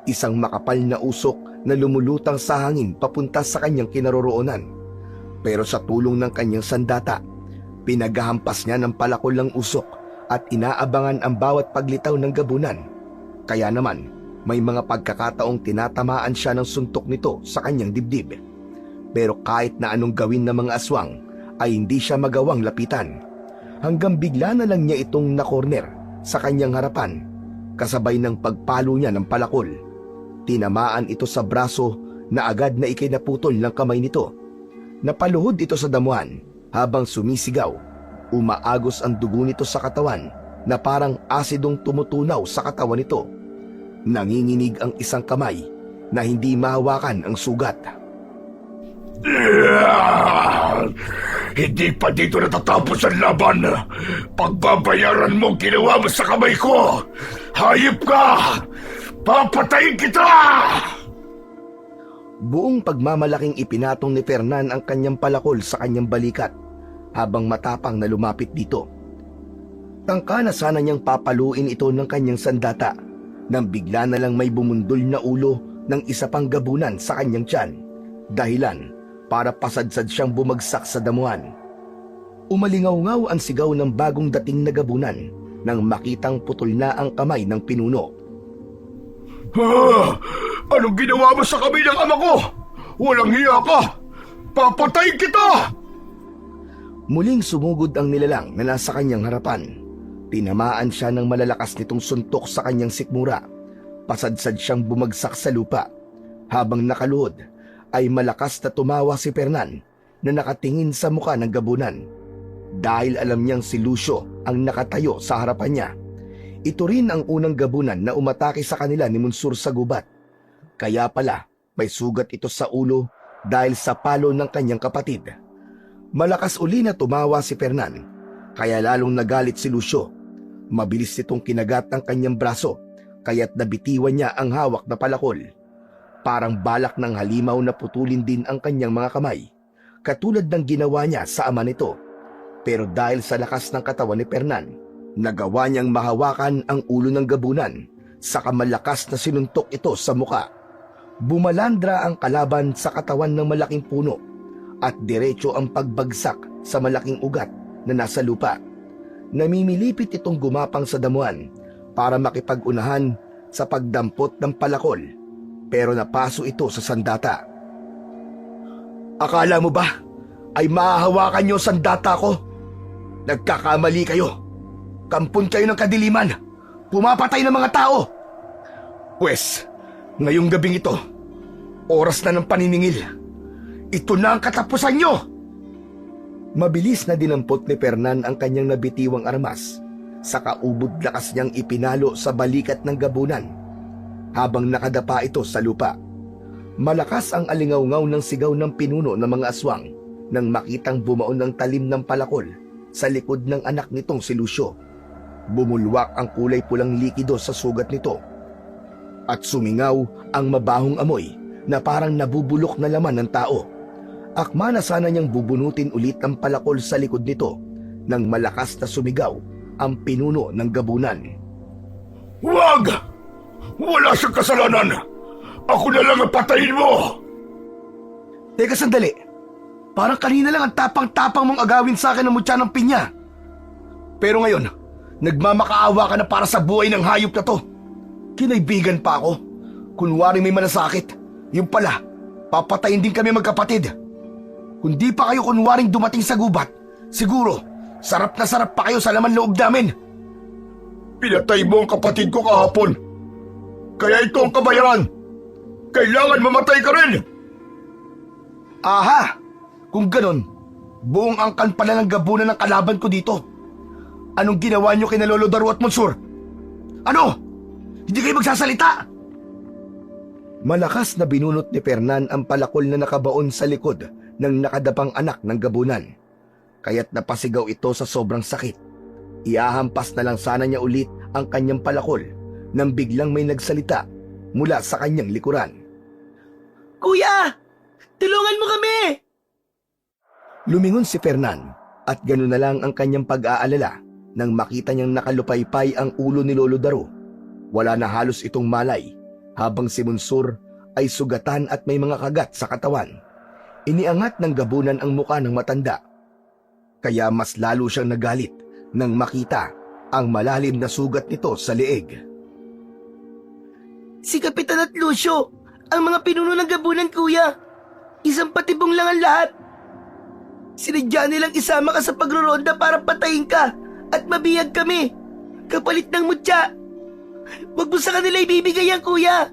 Isang makapal na usok na lumulutang sa hangin papunta sa kanyang kinaroroonan. Pero sa tulong ng kanyang sandata, pinaghahampas niya ng palakol ng usok at inaabangan ang bawat paglitaw ng gabunan. Kaya naman, may mga pagkakataong tinatamaan siya ng suntok nito sa kanyang dibdib. Pero kahit na anong gawin ng mga aswang, ay hindi siya magawang lapitan. Hanggang bigla na lang niya itong nakorner sa kanyang harapan, kasabay ng pagpalo niya ng palakol. Tinamaan ito sa braso na agad na ikinaputol ng kamay nito. Napaluhod ito sa damuhan habang sumisigaw. Umaagos ang dugo nito sa katawan na parang asidong tumutunaw sa katawan nito. Nanginginig ang isang kamay na hindi mahawakan ang sugat. Hindi pa dito natatapos ang laban. Pagbabayaran mo ang ginawa mo sa kamay ko. Hayop ka! Papatayin kita! Buong pagmamalaking ipinatong ni Fernan ang kanyang palakol sa kanyang balikat habang matapang na lumapit dito. Tangka na sana niyang papaluin ito ng kanyang sandata nang bigla na lang may bumundol na ulo ng isa pang gabunan sa kanyang tiyan. Dahilan para pasadsad siyang bumagsak sa damuhan. Umalingaw-ngaw ang sigaw ng bagong dating na gabunan nang makitang putol na ang kamay ng pinuno. Anong ginawa mo sa kamay ng ama ko? Walang hiya ka! Papatayin kita! Muling sumugod ang nilalang na nasa kanyang harapan. Tinamaan siya ng malalakas nitong suntok sa kanyang sikmura. Pasadsad siyang bumagsak sa lupa. Habang nakaluhod, ay malakas na tumawa si Fernan na nakatingin sa muka ng gabunan. Dahil alam niyang si Lucio ang nakatayo sa harapan niya. Ito rin ang unang gabunan na umatake sa kanila ni Monsur sa gubat. Kaya pala may sugat ito sa ulo dahil sa palo ng kanyang kapatid. Malakas uli na tumawa si Fernan, kaya lalong nagalit si Lucio. Mabilis nitong kinagat ang kanyang braso, kaya't nabitiwan niya ang hawak na palakol. Parang balak ng halimaw na putulin din ang kanyang mga kamay, katulad ng ginawa niya sa ama nito. Pero dahil sa lakas ng katawan ni Fernan, nagawa niyang mahawakan ang ulo ng gabunan, saka malakas na sinuntok ito sa muka. Bumalandra ang kalaban sa katawan ng malaking puno at diretso ang pagbagsak sa malaking ugat na nasa lupa. Namimilipit itong gumapang sa damuhan para makipag-unahan sa pagdampot ng palakol, pero napaso ito sa sandata. Akala mo ba ay mahahawakan niyo sandata ko? Nagkakamali kayo. Kampon kayo ng kadiliman. Pumapatay ng mga tao. Pwes, ngayong gabing ito, oras na ng paniningil. Ito na ang katapusan nyo! Mabilis na dinampot ni Fernan ang kanyang nabitiwang armas. Sa kaubod lakas niyang ipinalo sa balikat ng gabunan habang nakadapa ito sa lupa. Malakas ang alingaw-ngaw ng sigaw ng pinuno ng mga aswang nang makitang bumaon ng talim ng palakol sa likod ng anak nitong si Lucio. Bumulwak ang kulay pulang likido sa sugat nito at sumingaw ang mabahong amoy na parang nabubulok na laman ng tao. Akma na sana niyang bubunutin ulit ang palakol sa likod nito nang malakas na sumigaw ang pinuno ng gabunan. Wag! Wala siyang kasalanan! Ako na lang ang patayin mo! Teka sandali, parang kanina lang ang tapang-tapang mong agawin sa akin ng mutya ng pinya. Pero ngayon, nagmamakaawa ka na para sa buhay ng hayop na to. Kinaibigan pa ako. Kunwari may malasakit. Yung pala, papatayin din kami magkapatid. Kung di pa kayo kunwaring dumating sa gubat, siguro, sarap na sarap pa kayo sa laman loob namin. Pinatay mo ang kapatid ko kahapon. Kaya ito ang kabayaran. Kailangan mamatay ka rin! Aha! Kung ganon, buong angkan pala ng gabunan ng kalaban ko dito. Anong ginawa niyo kina Lolo Daru at Monsur? Ano? Hindi kayo magsasalita? Malakas na binunot ni Fernan ang palakol na nakabaon sa likod ng nakadapang anak ng gabunan. Kaya't napasigaw ito sa sobrang sakit. Iahampas na lang sana niya ulit ang kanyang palakol nang biglang may nagsalita mula sa kanyang likuran. Kuya! Tulungan mo kami! Lumingon si Fernan At gano'n na lang ang kanyang pag-aalala nang makita niyang nakalupaypay ang ulo ni Lolo Daro. Wala na halos itong malay, habang si Monsur ay sugatan at may mga kagat sa katawan. Iniangat ng gabunan ang muka ng matanda. Kaya mas lalo siyang nagalit nang makita ang malalim na sugat nito sa leeg. Si Kapitan at Lucio, ang mga pinuno ng gabunan, kuya. Isang patibong lang ang lahat. Sinadya nilang isama ka sa pagroronda para patayin ka at mabiyag kami. Kapalit ng mutya. Wag mo sa kanila ibibigay yan, kuya.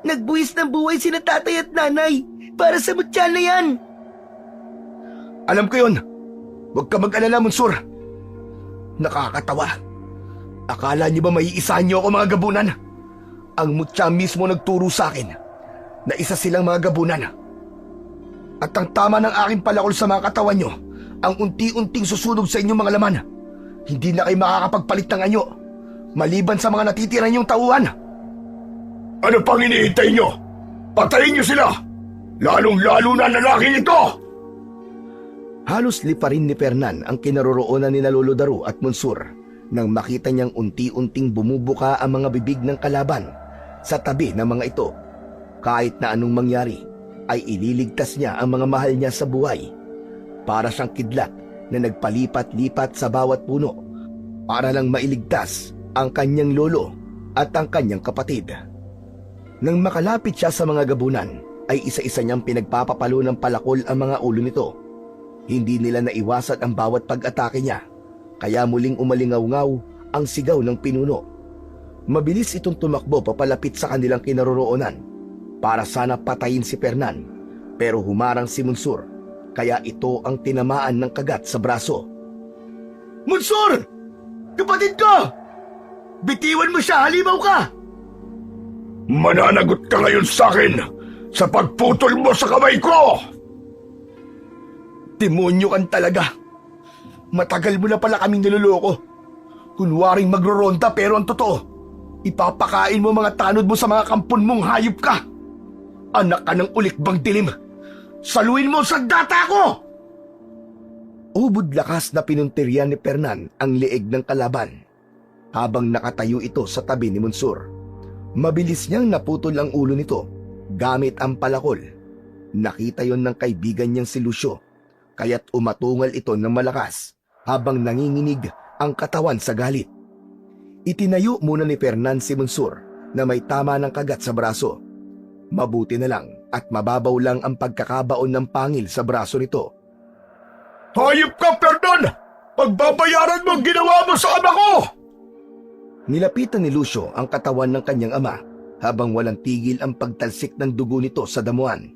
Nagbuwis ng buhay sina tatay at nanay para sa mutya na yan. Alam ko yun. Huwag ka mag-alala, Monsur. Nakakatawa. Akala niyo ba maiisahan niyo ako, mga gabunan? Ang mutya mismo nagturo sa akin na isa silang mga gabunan. At ang tama ng aking palakol sa mga katawan niyo, ang unti-unting susunog sa inyong mga laman. Hindi na kayo makakapagpalit ng anyo, maliban sa mga natitira niyong tauhan. Ano pang hinihintay nyo? Patayin nyo sila! Lalong-lalo na lalaking ito! Halos liparin ni Fernan ang kinaroroonan ni Lolo Daro at Monsur nang makita niyang unti-unting bumubuka ang mga bibig ng kalaban sa tabi ng mga ito. Kahit na anong mangyari, ay ililigtas niya ang mga mahal niya sa buhay. Para siyang kidlat na nagpalipat-lipat sa bawat puno para lang mailigtas ang kanyang lolo at ang kanyang kapatid. Nang makalapit siya sa mga gabunan, ay isa-isa niyang pinagpapapalo ng palakol ang mga ulo nito. Hindi nila naiwasan ang bawat pag-atake niya, kaya muling umalingaw-ngaw ang sigaw ng pinuno. Mabilis itong tumakbo papalapit sa kanilang kinaroroonan para sana patayin si Fernan, pero humarang si Monsur, kaya ito ang tinamaan ng kagat sa braso. Monsur! Kapatid ko! Bitiwan mo siya, halimaw ka! Mananagot ka ngayon sa akin sa pagputol mo sa kamay ko! Demonyo kan talaga. Matagal mo na pala kaming niloloko. Kunwaring magroronda pero ang totoo, ipapakain mo mga tanod mo sa mga kampon mong hayop ka. Anak ka ng ulikbang dilim. Saluin mo sa data ko! Ubod lakas na pinuntiryan ni Fernan ang leeg ng kalaban habang nakatayo ito sa tabi ni Monsur. Mabilis niyang naputol ang ulo nito gamit ang palakol. Nakita yon ng kaibigan niyang si Lucio, kaya't umatungal ito ng malakas habang nanginginig ang katawan sa galit. Itinayo muna ni Fernan si Monsur na may tama ng kagat sa braso. Mabuti na lang at mababaw lang ang pagkakabaon ng pangil sa braso nito. Hayop ka, Fernan! Pagbabayaran mo ang ginawa mo sa ama ko! Nilapitan ni Lucio ang katawan ng kanyang ama habang walang tigil ang pagtalsik ng dugo nito sa damuhan.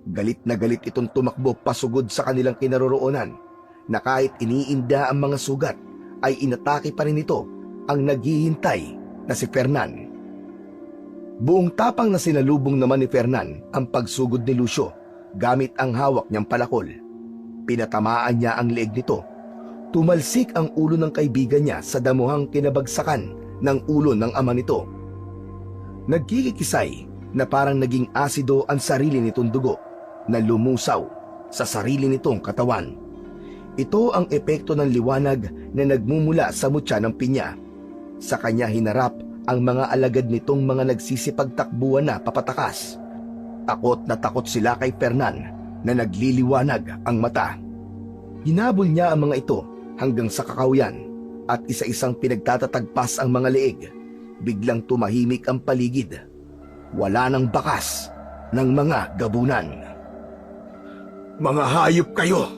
Galit na galit itong tumakbo pasugod sa kanilang kinaroroonan na kahit iniinda ang mga sugat ay inatake pa rin nito ang naghihintay na si Fernan. Buong tapang na sinalubong naman ni Fernan ang pagsugod ni Lucio gamit ang hawak niyang palakol. Pinatamaan niya ang leeg nito. Tumalsik ang ulo ng kaibigan niya sa damuhang kinabagsakan ng ulo ng ama nito. Nagkikisay na parang naging asido ang sarili nitong dugo na lumusaw sa sarili nitong katawan. Ito ang epekto ng liwanag na nagmumula sa mutya ng pinya. Sa kanya hinarap ang mga alagad nitong mga nagsisipagtakbuhan na papatakas. Takot na takot sila kay Fernan na nagliliwanag ang mata. Hinabol niya ang mga ito hanggang sa kakawyan at isa-isang pinagtatatagpas ang mga leeg. Biglang tumahimik ang paligid. Wala nang bakas ng mga gabunan. Mga hayop kayo!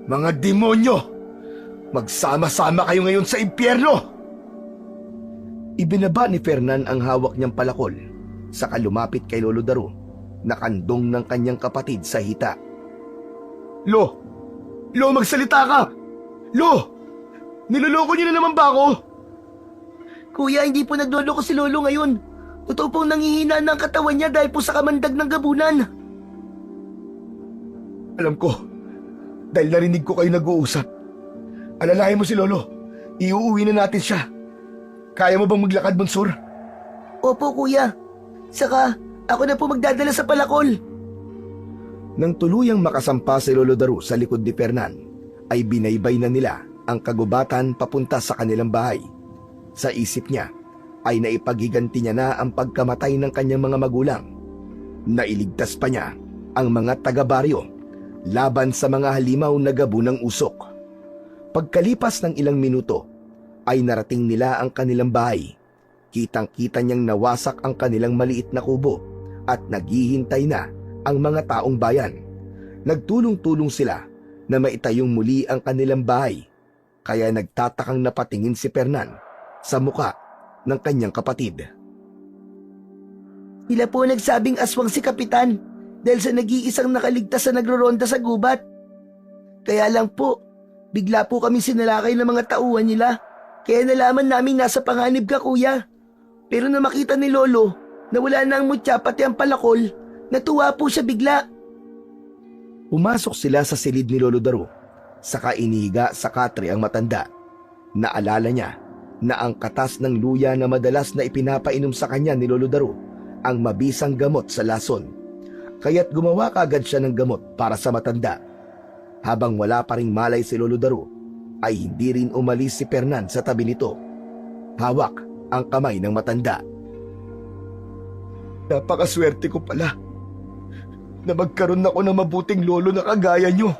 Mga demonyo! Magsama-sama kayo ngayon sa impyerno! Ibinaba ni Fernan ang hawak niyang palakol, saka lumapit kay Lolo Daro, nakandong ng kanyang kapatid sa hita. Lo, magsalita ka! Lo, niloloko niyo na naman ba ako? Kuya, hindi po nagloloko si Lolo ngayon. Totoo pong nangihina ng katawan niya dahil po sa kamandag ng gabunan. Alam ko, dahil narinig ko kayo nag-uusap. Alalahin mo si Lolo, iuuwi na natin siya. Kaya mo bang maglakad, Monsur? Opo, kuya. Saka, ako na po magdadala sa palakol. Nang tuluyang makasampa si Lolo Daro sa likod ni Fernan, ay binaybay na nila ang kagubatan papunta sa kanilang bahay. Sa isip niya ay naipaghiganti niya na ang pagkamatay ng kanyang mga magulang. Nailigtas pa niya ang mga taga-baryo laban sa mga halimaw na gabo ng usok. Pagkalipas ng ilang minuto ay narating nila ang kanilang bahay. Kitang-kita niyang nawasak ang kanilang maliit na kubo at naghihintay na ang mga taong bayan. Nagtulong-tulong sila na maitayong muli ang kanilang bahay, kaya nagtatakang napatingin si Fernan sa muka ng kanyang kapatid. Sila po nagsabing aswang si Kapitan dahil sa nag-iisang nakaligtas na nagroronda sa gubat. Kaya lang po, bigla po kami sinalakay ng mga tauhan nila. Kaya nalaman namin nasa panganib ka, kuya. Pero na makita ni Lolo na wala na ang mutya pati ang palakol, natuwa po siya bigla. Pumasok sila sa silid ni Lolo Daro, saka inihiga sa katre ang matanda. Naalala niya na ang katas ng luya na madalas na ipinapainom sa kanya ni Lolo Daro ang mabisang gamot sa lason. Kaya't gumawa kaagad siya ng gamot para sa matanda. Habang wala pa ring malay si Lolo Daro, ay hindi rin umalis si Fernan sa tabi nito. Hawak ang kamay ng matanda. Napakaswerte ko pala na magkaroon ako ng mabuting lolo na kagaya nyo.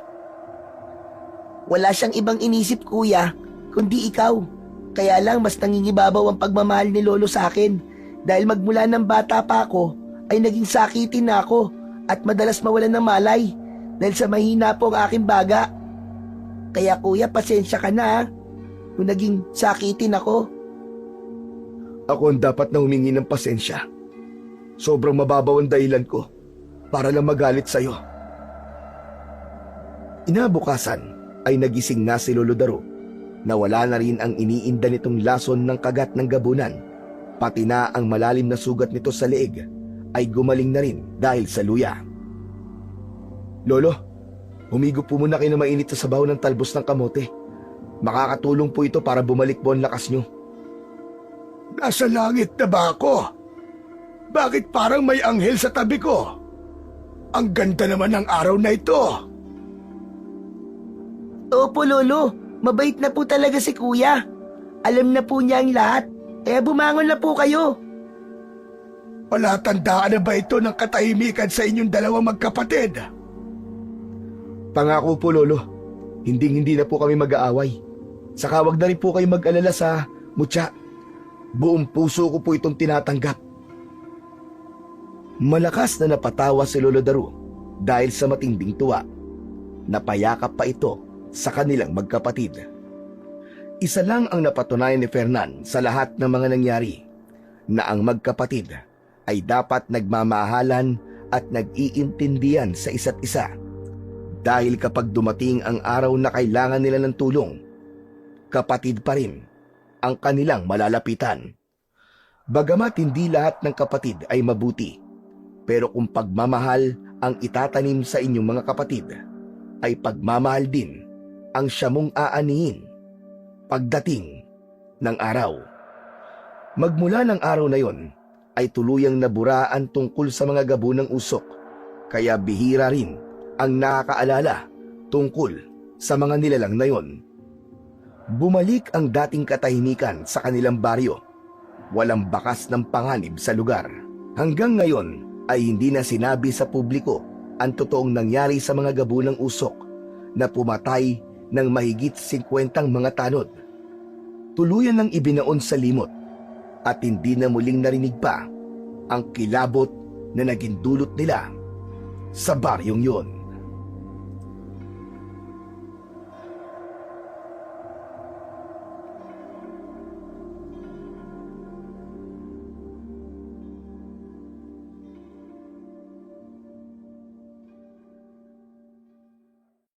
Wala siyang ibang inisip, kuya, kundi ikaw. Kaya lang mas nangingibabaw ang pagmamahal ni Lolo sa akin dahil magmula ng bata pa ako ay naging sakitin na ako at madalas mawalan ng malay dahil sa mahina po ang aking baga. Kaya kuya, pasensya ka na ha, kung naging sakitin ako. Ako ang dapat na humingi ng pasensya. Sobrang mababaw ang dahilan ko para lang magalit sa'yo. Inabukasan ay nagising na si Lolo Daro. Nawala na rin ang iniinda nitong lason ng kagat ng gabunan. Pati na ang malalim na sugat nito sa leeg ay gumaling na rin dahil sa luya. Lolo, humigo po muna kayo na mainit sa sabaw ng talbos ng kamote. Makakatulong po ito para bumalik po ang lakas nyo. Nasa langit na ba ako? Bakit parang may anghel sa tabi ko? Ang ganda naman ng araw na ito. Opo, Lolo, mabait na po talaga si kuya. Alam na po niya ang lahat, kaya bumangon na po kayo. Palatandaan na ba ito ng katahimikan sa inyong dalawang magkapatid? Pangako po, Lolo, hindi na po kami mag-aaway. Saka wag na rin po kayo mag-alala sa mutya. Buong puso ko po itong tinatanggap. Malakas na napatawa si Lolo Daro dahil sa matinding tuwa. Napayakap pa ito sa kanilang magkapatid. Isa lang ang napatunayan ni Fernan sa lahat ng mga nangyari, na ang magkapatid ay dapat nagmamahalan at nag-iintindihan sa isa't isa. Dahil kapag dumating ang araw na kailangan nila ng tulong, kapatid pa rin ang kanilang malalapitan. Bagamat hindi lahat ng kapatid ay mabuti, pero kung pagmamahal ang itatanim sa inyong mga kapatid, ay pagmamahal din ang siyamong aanihin pagdating ng araw. Magmula ng araw na yon, ay tuluyang naburaan tungkol sa mga gabo ng usok, kaya bihira rin ang nakakaalala tungkol sa mga nilalang na yon. Bumalik ang dating katahimikan sa kanilang baryo. Walang bakas ng panganib sa lugar. Hanggang ngayon ay hindi na sinabi sa publiko ang totoong nangyari sa mga gabo ng usok na pumatay ng mahigit 50 mga tanod. Tuluyan ng ibinaon sa limot at hindi na muling narinig pa ang kilabot na naging dulot nila sa baryong yon.